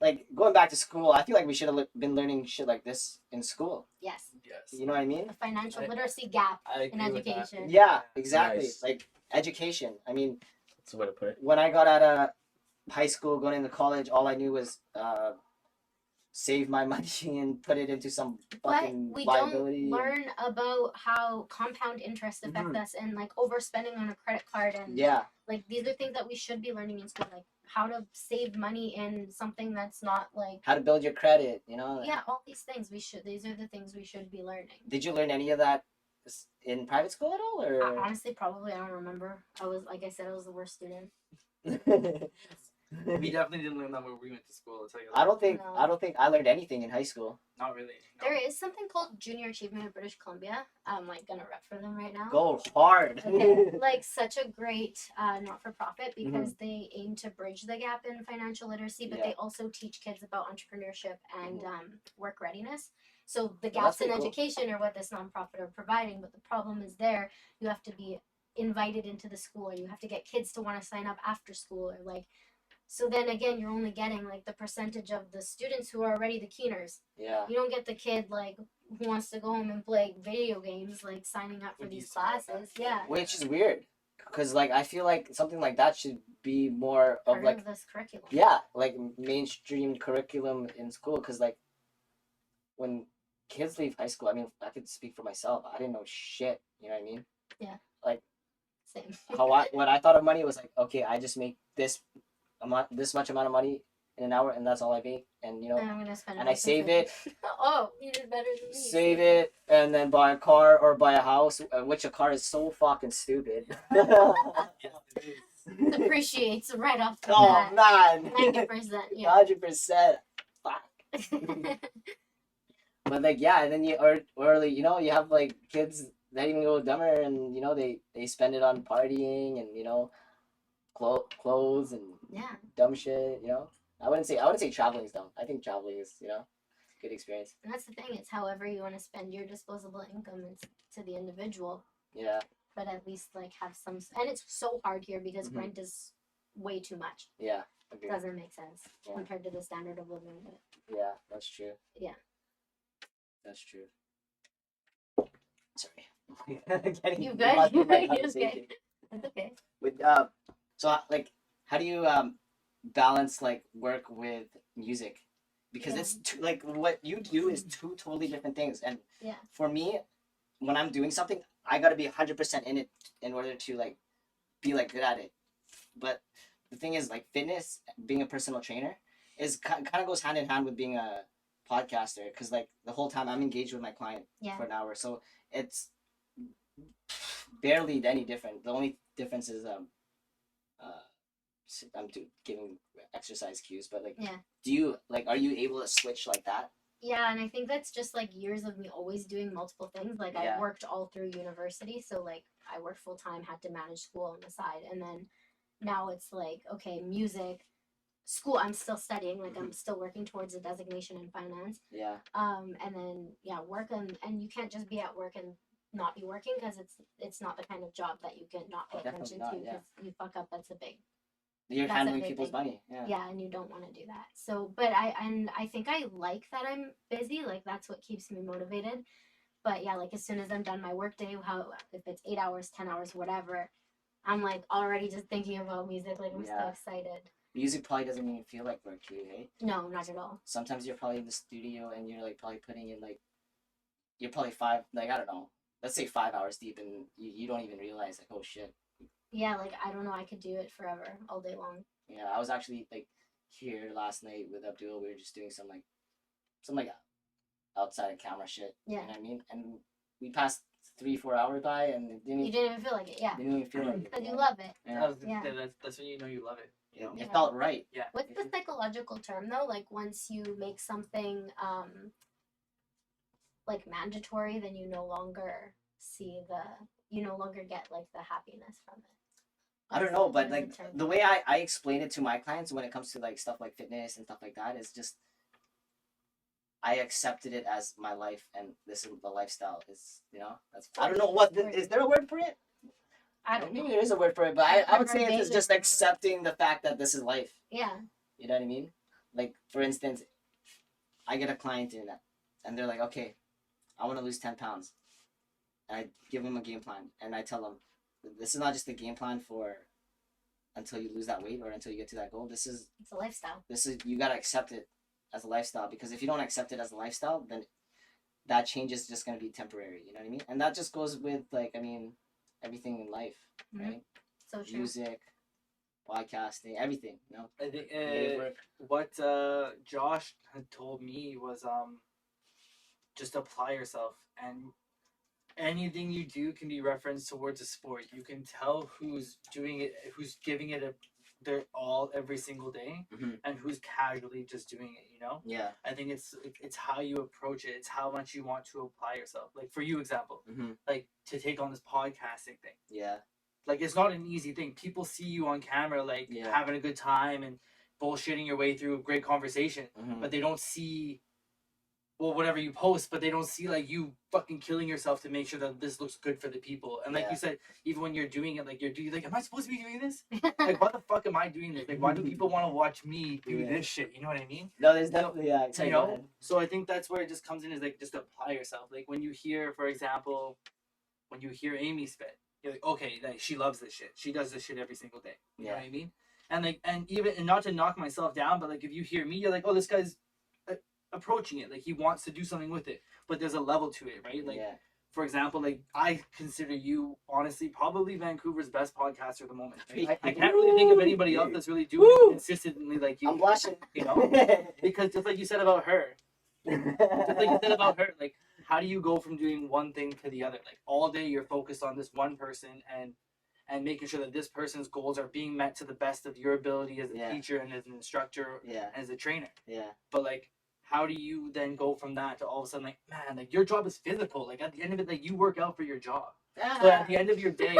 Like going back to school, I feel like we should have been learning shit like this in school. Yes, Yes. You know what I mean? the financial literacy gap I in agree with that. education. Yeah, exactly. Nice. Like education. I mean, that's the way to put it. when I got out of high school, going into college, all I knew was save my money and put it into some But fucking we liability. don't learn about how compound interest affect Mhm. us and like overspending on a credit card and Yeah, like these are things that we should be learning in school, like how to save money in something that's not like how to build your credit. yeah, all these things these are the things we should be learning. Did you learn any of that in private school at all, or? Honestly, probably I don't remember. I was like I said, I was the worst student. We definitely didn't learn that when we went to school. I'll tell you that. I don't think No. I learned anything in high school. Not really. No. There is something called Junior Achievement of British Columbia. I'm like gonna rep for them right now. Go hard. Okay, like such a great not-for-profit Mm-hmm. because they aim to bridge the gap in financial literacy, but Yeah. they also teach kids about entrepreneurship and work readiness. So the Well, that's gaps in pretty cool. education are what this nonprofit are providing, but the problem is there. You have to be invited into the school, or you have to get kids to want to sign up after school, or like. So then again, you're only getting like the percentage of the students who are already the keeners. Yeah. You don't get the kid like who wants to go home and play video games, like signing up for Would you these say that? classes. Yeah. Which is weird, because like I feel like something like that should be more of Part like of this curriculum. like mainstream curriculum in school. Because like when kids leave high school, I mean, I could speak for myself. I didn't know shit. You know what I mean? Same. What I thought of money was like, okay, I just make this much amount of money in an hour, and that's all I make, and I'm gonna spend. and I save it, Oh, you did better than me. save it, and then buy a car or buy a house, which a car is so fucking stupid. Depreciates right off the Oh bat. man, 90%. Yeah. 100%. Fuck. But like yeah, and then you or you have like kids that even go dumber, and they spend it on partying and clothes and Yeah. dumb shit. I wouldn't say traveling is dumb. I think traveling is good experience. And that's the thing. It's however you want to spend your disposable income. It's to the individual. Yeah, But at least like have some. And it's so hard here because Mhm. rent is way too much. yeah, agree. Doesn't make sense Yeah. compared to the standard of living. But Yeah, that's true. Yeah. That's true. Sorry. Getting You lost in good? my You conversation. okay? That's okay. With so like, how do you balance like work with music? Because Yeah. it's like what you do is two totally different things. And Yeah. for me, when I'm doing something, I gotta be 100% in it in order to like be like good at it. But the thing is, like fitness, being a personal trainer, is kind of goes hand in hand with being a podcaster. Because like the whole time I'm engaged with my client Yeah. for an hour, so it's barely any different. The only difference is I'm giving exercise cues, but like, Yeah. are you able to switch like that? Yeah, and I think that's just like years of me always doing multiple things. Like Yeah. I worked all through university, so like I worked full time, had to manage school on the side, and then now it's like okay, music, school. I'm still studying. Like I'm still working towards a designation in finance. Yeah. And then work, and you can't just be at work and not be working, because it's not the kind of job that you can not pay Definitely attention not, to, yeah. because you fuck up. That's a big You're That's a handling big people's thing. money. Yeah. yeah, and you don't want to do that. So, but I think I like that I'm busy. Like that's what keeps me motivated. But yeah, like as soon as I'm done my work day, if it's 8 hours, 10 hours, whatever, I'm like already just thinking about music. Like I'm so Yeah. excited. Music probably doesn't even feel like work to you, hey? No, not at all. Sometimes you're probably in the studio and you're like probably putting in like, you're probably I don't know, let's say 5 hours deep, and you don't even realize like, oh shit. Yeah, like I don't know, I could do it forever, all day long. Yeah, I was actually like here last night with Abdul. We were just doing some like outside of camera shit. Yeah. You know what I mean? And we passed 3-4 hours by, and it You didn't even feel like it. Yeah, didn't even feel like it. because you Yeah. love it. Yeah. Yeah. That's when you know you love it. You know? It felt right. Yeah. What's the psychological term though? Like once you make something like mandatory, then you no longer get like the happiness from it. I don't know, but What is like the term? the way I explain it to my clients when it comes to like stuff like fitness and stuff like that is just, I accepted it as my life, and this is the lifestyle. Is, you know, that's, I don't know what is there a word for it? I don't Maybe know. there is a word for it, but I would say it's just Vaguely. accepting the fact that this is life. Yeah. You know what I mean? Like for instance, I get a client in, and they're like, okay, I want to lose 10 pounds. And I give them a game plan, and I tell them, this is not just a game plan for until you lose that weight or until you get to that goal. It's a lifestyle. You gotta accept it as a lifestyle, because if you don't accept it as a lifestyle, then that change is just gonna be temporary. You know what I mean? And that just goes with like, I mean, everything in life, right? So true. Music, podcasting, everything. You know. I think Creative work. what Josh had told me was just apply yourself, and anything you do can be referenced towards a sport. You can tell who's doing it, who's giving it their all every single day, and who's casually just doing it. You know. Yeah. I think it's how you approach it. It's how much you want to apply yourself. Like for you, example, like to take on this podcasting thing. Yeah. Like it's not an easy thing. People see you on camera like having a good time and bullshitting your way through a great conversation, but they don't see, well, whatever you post, but they don't see like you fucking killing yourself to make sure that this looks good for the people. And like you said, even when you're doing it, like you're doing, like, am I supposed to be doing this? Like, why the fuck am I doing this? Like, why do people want to watch me do this shit? You know what I mean? No, there's definitely you know. So I think that's where it just comes in, is like just apply yourself. Like when you hear, for example, when you hear Amy spit, you're like, okay, like she loves this shit. She does this shit every single day. You know what I mean? And like, and not to knock myself down, but like if you hear me, you're like, oh, this guy's approaching it, like he wants to do something with it, but there's a level to it, right? Like for example, like I consider you honestly probably Vancouver's best podcaster at the moment. Right? I can't really think of anybody else that's really doing it consistently like you. I'm blushing. You know, because just like you said about her, like how do you go from doing one thing to the other? Like all day you're focused on this one person and making sure that this person's goals are being met to the best of your ability as a teacher and as an instructor and as a trainer. But like, how do you then go from that to all of a sudden, like, man, like your job is physical. Like at the end of it, like you work out for your job. So at the end of your day,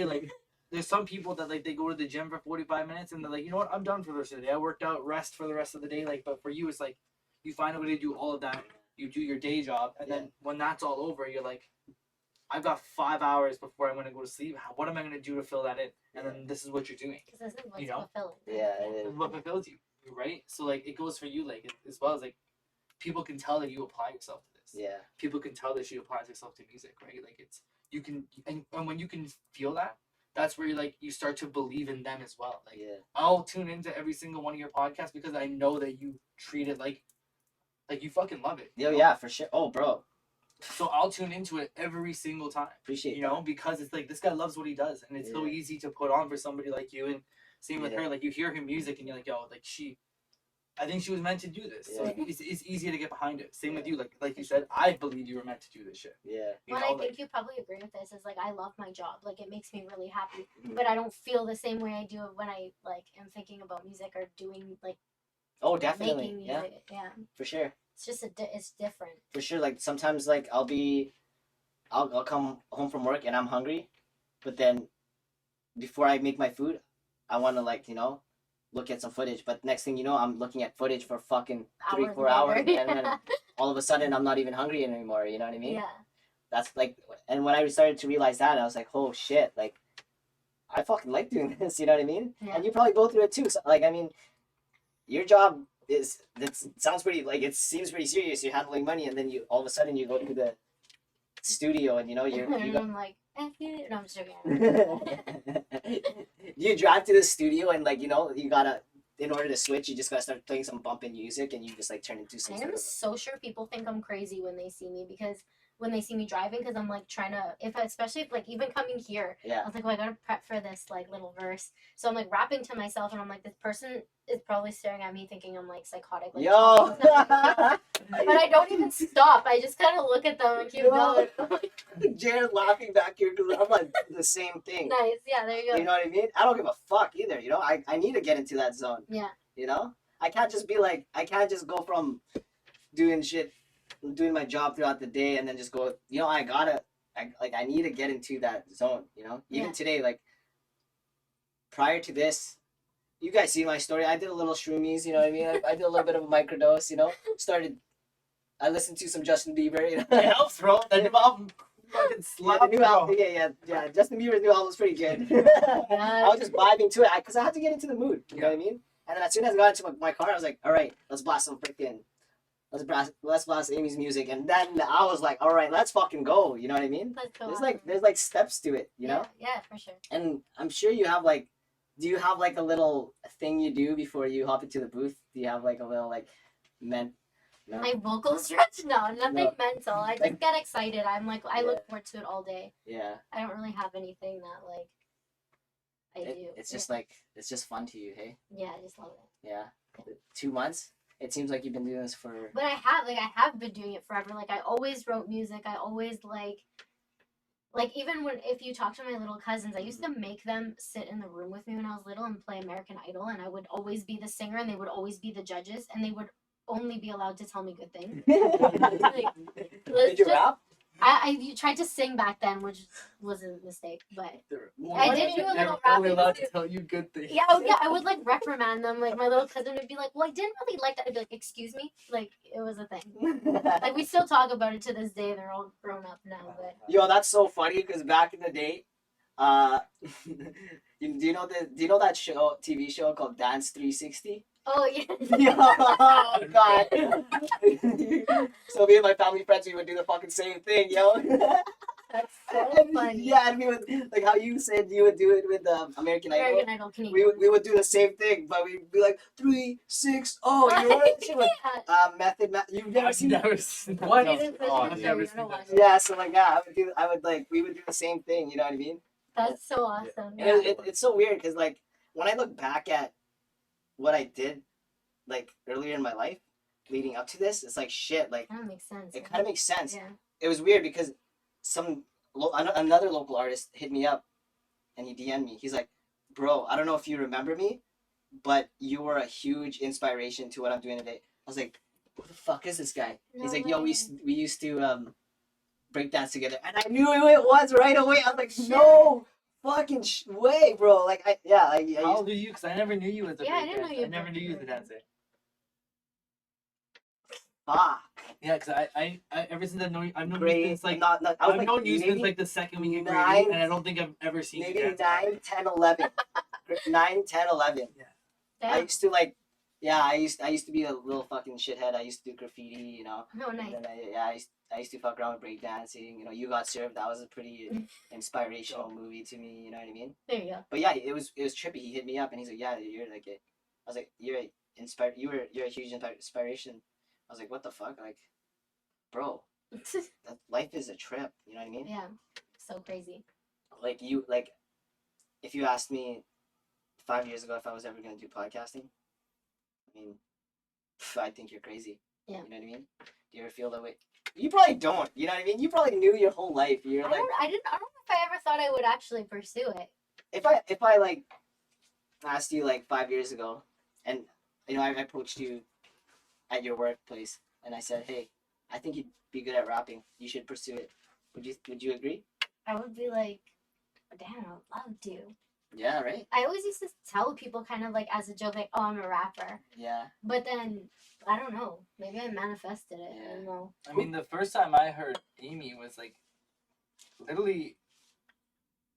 like there's some people that like they go to the gym for 45 minutes and they're like, you know what, I'm done for the rest of the day. I worked out, rest for the rest of the day. Like, but for you, it's like you find a way to do all of that. You do your day job, and then when that's all over, you're like, I've got 5 hours before I'm going to go to sleep. What am I going to do to fill that in? And then this is what you're doing. Because this is what's you know? fulfilling. This is what fulfills you, right? So like it goes for you, like as well as like people can tell that you apply yourself to this. People can tell that you apply yourself to music, right? Like it's you can, and when you can feel that, that's where you start to believe in them as well. Like I'll tune into every single one of your podcasts because I know that you treat it like you fucking love it. Yo, yeah, for sure. Oh, bro. So I'll tune into it every single time. Appreciate you know, because it's like this guy loves what he does, and it's so easy to put on for somebody like you. And same with her, like you hear her music and you're like, yo, like I think she was meant to do this. So it's easier to get behind it. Same with you, like you said, I believe you were meant to do this shit. Well, I think you probably agree with this. Is like I love my job. Like it makes me really happy, but I don't feel the same way I do when I like am thinking about music or doing like. Oh, definitely. Making music. Yeah. For sure. It's just it's different. For sure, like sometimes like I'll come home from work and I'm hungry, but then before I make my food, I want to like, you know, look at some footage. But next thing you know, I'm looking at footage for fucking 3-4 later. hours, and Yeah. then all of a sudden I'm not even hungry anymore. You know what I mean? Yeah. That's like, and when I started to realize that, I was like, oh shit, like I fucking like doing this. You know what I mean? Yeah. And you probably go through it too. So, like, I mean, your job sounds pretty, like, it seems pretty serious. You're handling money, and then you all of a sudden you go to the studio, and you know you And got. I'm like, F you. No, I'm just joking. You drive to the studio, and like, you know, you gotta, in order to switch, you just gotta start playing some bumping music, and you just like turn into some I sort am of. so sure people think I'm crazy when they see me because when they see me driving, because I'm like trying to, especially if like even coming here, I Yeah. was like, well, I gotta prep for this like little verse. So I'm like rapping to myself, and I'm like, this person is probably staring at me thinking I'm like psychotic. Like, Yo. but I don't even stop. I just kind of look at them and keep Yo. going. Jared laughing back here because I'm like the same thing. Nice. Yeah, there you go. You know what I mean? I don't give a fuck either. You know, I need to get into that zone. Yeah. You know, I can't just be like, I can't just go from doing shit, doing my job throughout the day, and then just go. You know, I need to get into that zone. You know, even Yeah. today, like prior to this, you guys see my story. I did a little shroomies. You know what I mean? I did a little bit of a microdose. You know, I listened to some Justin Bieber. You know, It helps, bro. The new album fucking yeah, slaps, the new bro. album. Yeah. Justin Bieber's new album was pretty good. I was just vibing to it because I had to get into the mood. You know what I mean? And then as soon as I got into my car, I was like, all right, let's blast some freaking, let's blast Amy's music. And then I was like, all right, let's fucking go. You know what I mean? That's so There's like steps to it, you know? Yeah, for sure. And I'm sure you have like, do you have like a little thing you do before you hop into the booth? Do you have like a little like no? My vocal stretch? No, nothing No. mental. I just Like- get excited. I'm like, I Yeah. look forward to it all day. Yeah. I don't really have anything that like I do. It's just like, it's just fun to you, hey? Yeah, I just love it. Yeah. 2 months? It seems like you've been doing this for. But I have been doing it forever. Like I always wrote music. I always like even if you talk to my little cousins, I used to make them sit in the room with me when I was little and play American Idol, and I would always be the singer and they would always be the judges, and they would only be allowed to tell me good things. Did you rap? I tried to sing back then, which was a mistake, but I did do a They're little only rapping allowed too. to tell you good things. Yeah, I would like reprimand them. Like my little cousin would be like, "Well, I didn't really like that." I'd be like, "Excuse me," like it was a thing. Like we still talk about it to this day. They're all grown up now, but Yo, that's so funny because back in the day, do you know that TV show called Dance 360? oh yeah, Yo, oh god. So me and my family friends, we would do the fucking same thing, yo. that's so funny. Yeah, and we would, like how you said you would do it with American Idol. American Idol, can you? We would do the same thing, but we'd be like 3, 6, oh, you know that shit with you've never I've seen never seen what? You didn't- Oh, you I've didn't never know seen you that. gotta Yeah, so like yeah, we would do the same thing, you know what I mean? That's so awesome. And Yeah. it's so weird because like when I look back at what I did like earlier in my life leading up to this, it's like shit, like That makes sense. it kind of makes sense. Yeah. It was weird because another local artist hit me up and he DM'd me. He's like, bro, I don't know if you remember me, but you were a huge inspiration to what I'm doing today. I was like, who the fuck is this guy? He's No like, yo, way. we used to breakdance together, and I knew who it was right away. I was like, Shit. no fucking way, bro. Like I How used, old are you? Because I never knew you as a Yeah, I didn't know breakdancer. you I never knew you as a breakdanced. dancer. fuck. Yeah, because I ever since I've known you Grade, since like not, I was I've like, known you since maybe, like the second week of grade, 9, and I don't think I've ever seen maybe you dance. 9, 10, 11. 9, 10, 11. I Damn. used to like, yeah, I used to be a little fucking shithead. I used to do graffiti, you know. No, nice. And then I used to fuck around with breakdancing. You know, You Got Served. That was a pretty inspirational movie to me. You know what I mean? There you go. But yeah, it was trippy. He hit me up and he's like, yeah, you're like I was like, you're a huge inspiration. I was like, what the fuck, like, bro, that life is a trip. You know what I mean? Yeah. So crazy. Like if you asked me 5 years ago if I was ever gonna do podcasting, I mean, I think you're crazy. Yeah. You know what I mean? Do you ever feel that way? You probably don't. You know what I mean? You probably knew your whole life. You're I like, don't know if I ever thought I would actually pursue it. if I like asked you like 5 years ago, and you know I approached you at your workplace, and I said, hey, I think you'd be good at rapping. You should pursue it. Would you agree? I would be like, damn, I would love to. Yeah, right. I always used to tell people kind of like as a joke, like, "Oh, I'm a rapper," Yeah. but then I don't know. Maybe I manifested it. I don't know. I mean, the first time I heard Amy was like, literally,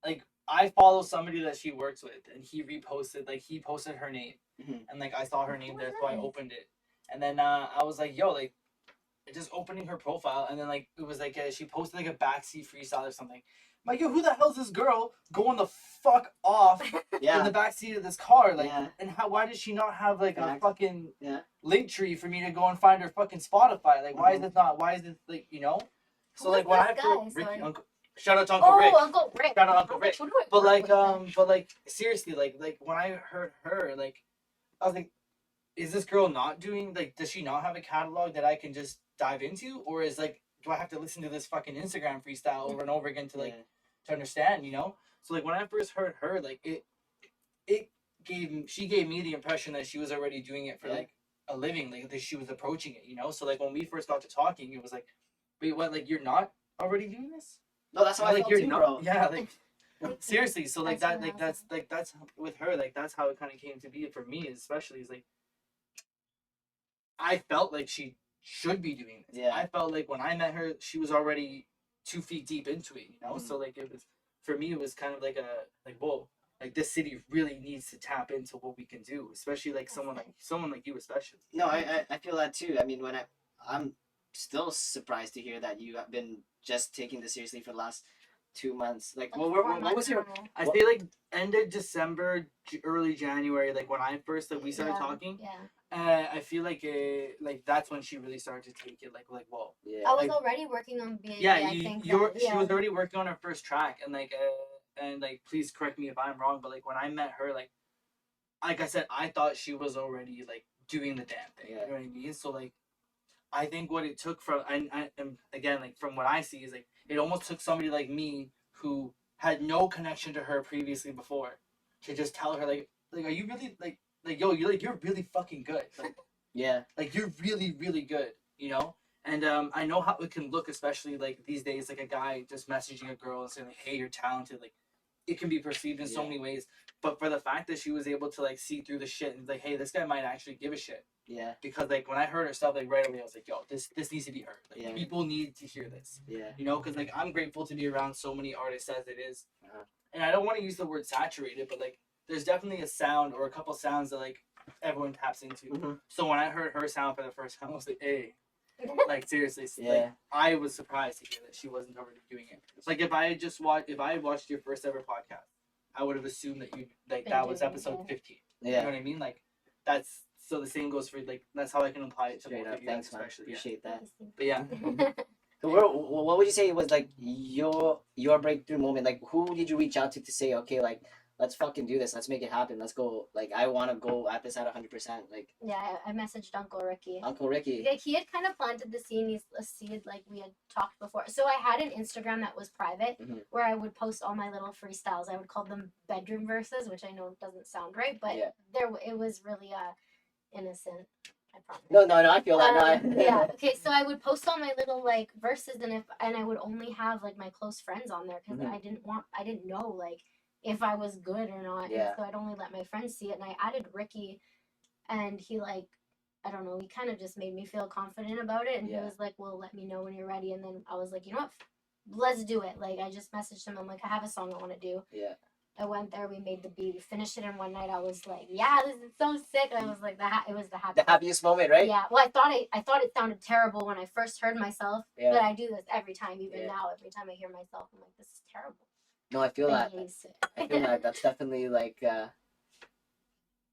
like I follow somebody that she works with, and he posted her name, Mhm. and like I saw her name Oh, there, so I nice. opened it, and then I was like, yo, like, just opening her profile, and then like it was like she posted like a backseat freestyle or something. I'm like, yo, who the hell's this girl going the fuck off in Yeah. the backseat of this car? Like, Yeah. and why does she not have like a Fact. fucking Yeah. link tree for me to go and find her fucking Spotify? Like, why is Mhm. this not? Why is this like, you know? So Who like was when I this first guy? Ricky, Sorry. Uncle, shout out to Uncle Oh, Rick. Uncle Rick. Shout out Uncle Rick. Who do I But work like with then? but like seriously, like when I heard her, like I was like, is this girl not doing like? Does she not have a catalog that I can just dive into, or is like, do I have to listen to this fucking Instagram freestyle over and over again to like Yeah. to understand? You know. So like when I first heard her, like she gave me the impression that she was already doing it for Yeah. like a living, like that she was approaching it. You know. So like when we first got to talking, it was like, wait, what? Like you're not already doing this? No, that's how I like felt you're too, not. bro. Yeah, like. Seriously, so like That's that, really like that's with her, like that's how it kind of came to be for me, especially is like I felt like she should be doing this. Yeah. I felt like when I met her, she was already 2 feet deep into it, you know. Mhm. So like it was for me, it was kind of like whoa, like this city really needs to tap into what we can do, especially like someone like you, especially. No, I feel that too. I mean, I'm still surprised to hear that you have been just taking this seriously for the last 2 months. Like, Like, what was your? I What- say like end of December, early January, like when I first we started Yeah, talking. Yeah. I feel like like that's when she really started to take it like whoa. Yeah. I was like- already working on BAD. Yeah, I you think you're that, she was already working on her first track and like please correct me if I'm wrong, but like when I met her, like I said, I thought she was already like doing the damn thing. Yeah. You know what I mean? So like I think what it took from and again like from what I see is like it almost took somebody like me who had no connection to her previously before to just tell her like are you really like yo you're really fucking good Yeah. like you're really really good, you know. And I know how it can look, especially like these days, like a guy just messaging a girl and saying like, hey, you're talented, like it can be perceived in so Yeah. many ways. But for the fact that she was able to like see through the shit and like, hey, this guy might actually give a shit. Yeah. Because like when I heard her stuff, like right away I was like, yo, this needs to be heard. Like Yeah. people need to hear this. Yeah. You know, because like I'm grateful to be around so many artists as it is. Uh-huh. And I don't want to use the word saturated, but like there's definitely a sound or a couple sounds that like everyone taps into. Mhm. So when I heard her sound for the first time, I was like, hey, like seriously, Yeah. like I was surprised to hear that she wasn't already doing it. Like if I had watched your first ever podcast, I would have assumed that you like Been that was doing it, episode yeah. 15. You know Yeah. what I mean? Like that's so the same goes for like that's how I can apply it to Straight both up. of you guys, Thanks, man. especially. Yeah. Appreciate that. But yeah, So, what would you say was like your breakthrough moment? Like, who did you reach out to say, okay, like, let's fucking do this. Let's make it happen. Let's go. Like, I want to go at this at 100%. Like, Yeah, I messaged Uncle Ricky. Uncle Ricky. Like he had kind of planted the seed like we had talked before. So I had an Instagram that was private Mhm. where I would post all my little freestyles. I would call them bedroom verses, which I know doesn't sound right, but Yeah. it was really innocent. I promise. No, I feel that. No, Yeah. Okay. So I would post all my little like verses, and I would only have like my close friends on there because Mhm. I didn't know like if I was good or not. Yeah. And so I'd only let my friends see it, and I added Ricky, and he like I don't know, he kind of just made me feel confident about it, and Yeah. he was like, "Well, let me know when you're ready." And then I was like, "You know what? Let's do it." Like I just messaged him. I'm like, "I have a song I want to do." Yeah. I went there, we made the beat, we finished it in one night. I was like, "Yeah, this is so sick." I was like, it was the The happiest. happiest moment, right? Yeah. Well, I thought it sounded terrible when I first heard myself, Yeah. but I do this every time, even Yeah. now. Every time I hear myself, I'm like, "This is terrible." No, I feel But that. he hates it. I feel that. That's definitely like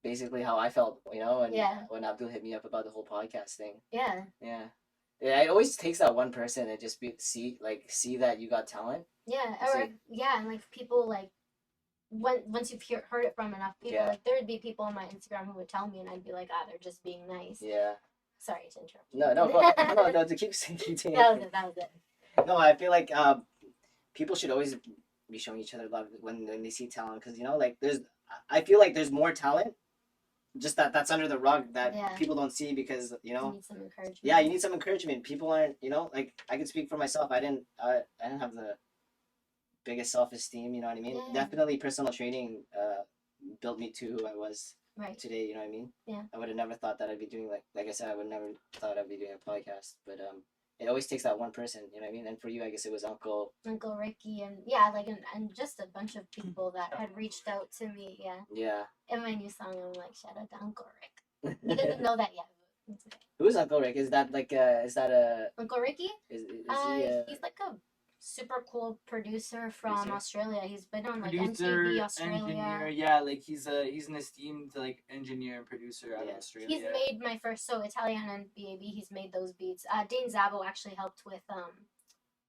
basically how I felt, you know, and Yeah. when Abdul hit me up about the whole podcast thing. Yeah. Yeah. Yeah, it always takes that one person to just see that you got talent. Yeah. I Or see. yeah, and like people like once you've heard it from enough people, Yeah. like there would be people on my Instagram who would tell me, and I'd be like, they're just being nice. Yeah. Sorry to interrupt. No, no, to keep continuing. That was it. No, I feel like people should always be showing each other love when they see talent, because you know, like I feel like there's more talent, just that's under the rug that Yeah. people don't see because you You know. need some encouragement. Yeah, you need some encouragement. People aren't, you know, like I can speak for myself. I didn't have biggest self-esteem. You know what I mean? Yeah. Definitely, personal training built me to who I was Right. today. You know what I mean? Yeah. I would have never thought that I'd be doing like I said, I would never thought I'd be doing a podcast. But it always takes that one person. You know what I mean? And for you, I guess it was Uncle Ricky and yeah, like and just a bunch of people that had reached out to me. Yeah. Yeah. In my new song, I'm like, shout out to Uncle Rick. He doesn't know that yet. But it's okay. Who's Uncle Rick? Is that like Uncle Ricky? is He's like a super cool producer from Producer? Australia. He's been on like Producer, MTV Australia. engineer, yeah, like he's an esteemed like engineer and producer out Yeah. of Australia. He's made my first Italian and BAB. He's made those beats. Dane Zabo actually helped with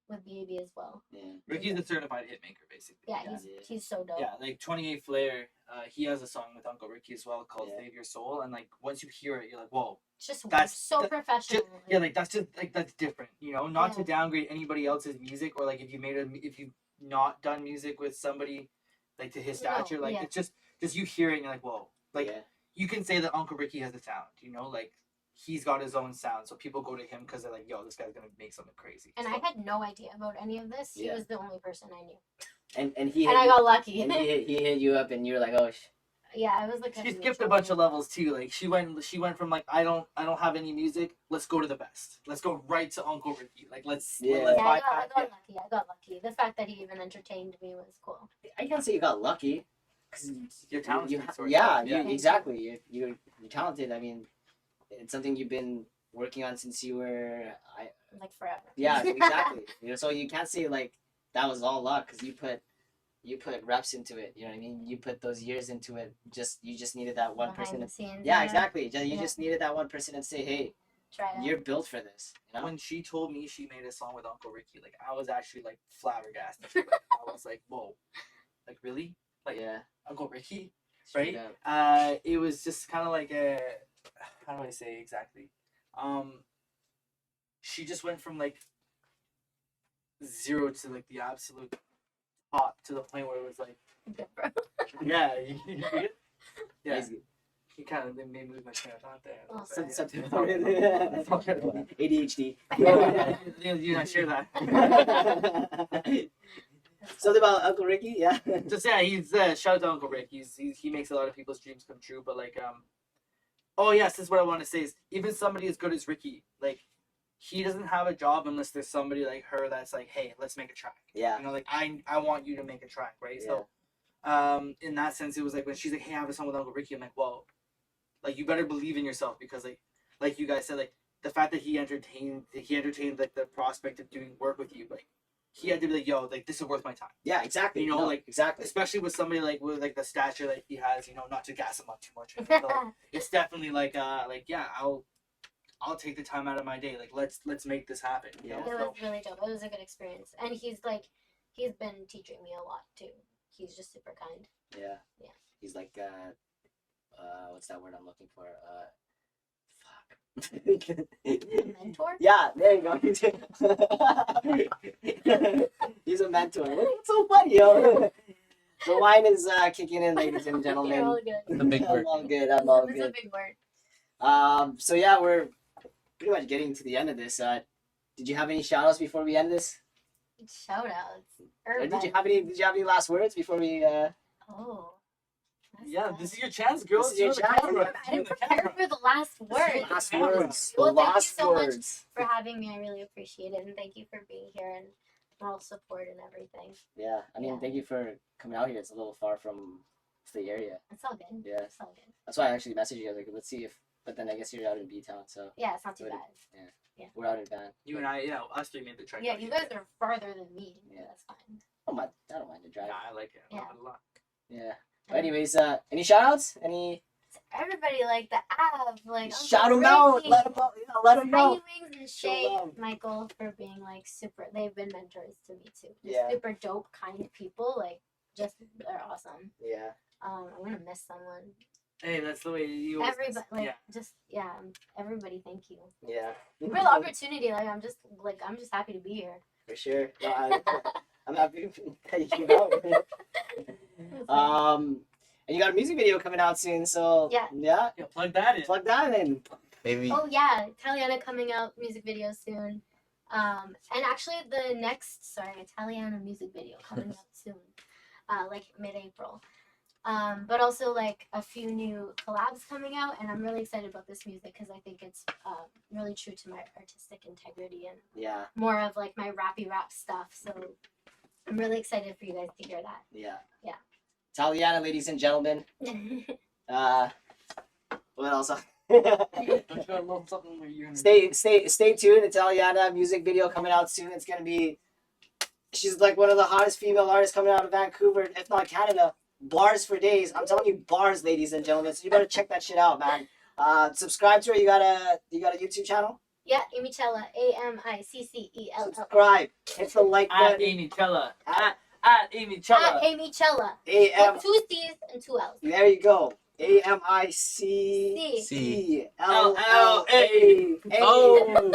BAB as well. yeah. Ricky's a certified hit maker, basically. Yeah, Yeah. he's so dope. Yeah, like 28 Flair, he has a song with Uncle Ricky as well called Yeah. "Save Your Soul," and like once you hear it, you're like, whoa, It's just That's- so that- professional. yeah, like that's just like that's different, you know. Not to Yeah. downgrade anybody else's music, or like if you've not done music with somebody like to his No, stature, like yeah. it's just you hear it and you're like, whoa, like yeah. you can say that Uncle Ricky has a sound, you know, like he's got his own sound, so people go to him because they're like, yo, this guy's gonna make something crazy. And I had no idea about any of this. He Yeah. was the only person I knew. And he And I hit got lucky. and he hit you up and you were like, oh. Yeah, I was like. She skipped a bunch of levels too. Like she went from like I don't have any music. Let's go to the best. Let's go right to Uncle Ricky. Like let's Yeah. let's Yeah, I bypass. got lucky. I got lucky. The fact that he even entertained me was cool. I can't say you got lucky. 'Cause Your talent you, speaks for yeah, itself, you, yeah. exactly. You're talented. I mean, it's something you've been working on since you were. Like forever. Yeah, exactly. You know, so you can't say like that was all luck because you put reps into it. You know what I mean? You put those years into it. You just needed that one Behind person. the scenes. Yeah, exactly. You Yeah. just needed that one person to say, hey, Try it. you're built for this. You know? When she told me she made a song with Uncle Ricky, like I was actually like flabbergasted. Like, I was like, whoa, like really? Like Yeah. Uncle Ricky, Straight right? up. It was just kind of like a, how do I say exactly? She just went from like zero to like the absolute top to the point where it was like, yeah, you see it? Yeah, Crazy. he kind of made me lose my train of thought there. Oh, Something. It's all good. ADHD. You not share that. Something about Uncle Ricky, yeah. Just yeah, he's shout out to Uncle Rick. He makes a lot of people's dreams come true. But like oh yes, this is what I want to say is even somebody as good as Ricky, like he doesn't have a job unless there's somebody like her that's like, hey, let's make a track. Yeah. You know, like I want you to make a track, right? So in that sense, it was like when she's like, hey, I have a song with Uncle Ricky. I'm like, whoa, like you better believe in yourself because like you guys said, like the fact that he entertained like the prospect of doing work with you, like he had to be like, yo, like this is worth my time. Yeah, exactly. You know, No, like exactly. especially with somebody like with like the stature that he has, you know, not to gas him up too much. But, like, it's definitely like yeah, I'll take the time out of my day. Like let's make this happen. You Yeah. know? It So, was really dope. It was a good experience. And he's been teaching me a lot too. He's just super kind. Yeah. Yeah. He's like what's that word I'm looking for? Fuck. Mentor? Yeah, there you go. He's a mentor. What's so funny, yo? The wine is kicking in, ladies and You're all gentlemen. good. The big I'm word. all good. I'm all It's a good. big word. So yeah, we're pretty much getting to the end of this. Did you have any shout outs before we end this? Shout outs. Or did you have any last words before we Oh. that's yeah, bad. this is your chance, girl. This is your You're the chance. camera. I You're didn't the prepare camera. for the last word. last Yeah. words? The Well, thank you last so much. words. For having me, I really appreciate it, and thank you for being here and moral support and everything. Yeah, I mean, Yeah. thank you for coming out here. It's a little far from the area. It's all good. Yeah, It's all good. that's why I actually messaged you. I was like, let's see if. But then I guess you're out in B Town, so Yeah, it's not too Good. bad. we're out in Van. You and I, yeah, us three made the track. Yeah, out you here. guys are farther than me. Yeah. That's fine. I don't mind the drive. Yeah, I like it. I love it a lot. Yeah. But anyways, any shout outs? Any Everybody like the app, like shout Uncle them out? Ricky, Let them know. Yeah, let them Tiny know. Wings and Show Shay, love. Michael for being like super. They've been mentors to me too. Just Yeah. super dope, kind people. Like just they're awesome. Yeah. I'm gonna miss someone. Hey, that's the way you. always- Everybody, like yeah. just everybody. Thank you Yeah. for the opportunity. I'm just happy to be here. For sure. No, I'm happy that you came out. And you got a music video coming out soon, so Yeah. yeah. Yeah, plug that in. Plug that in. Maybe Oh yeah, Italiana coming out music video soon. And actually, the next Italiana music video coming up soon, like mid-April. But also like a few new collabs coming out, and I'm really excited about this music because I think it's really true to my artistic integrity and Yeah. more of like my rappy rap stuff. So I'm really excited for you guys to hear that. Yeah. Yeah. Italiana, ladies and gentlemen. What else? Don't you gotta love something where you're Stay tuned. Italiana music video coming out soon. It's gonna be. She's like one of the hottest female artists coming out of Vancouver, if not Canada. Bars for days. I'm telling you, bars, ladies and gentlemen. So you better check that shit out, man. Subscribe to her. You got a YouTube channel? Yeah, Amiccella, AMICCELLA. Subscribe. Hit the like at button. Amiccella. At At Amiccella. Amiccella. AM. With 2 C's and 2 L's. There you go. AMICELLA. C. Oh. Oh.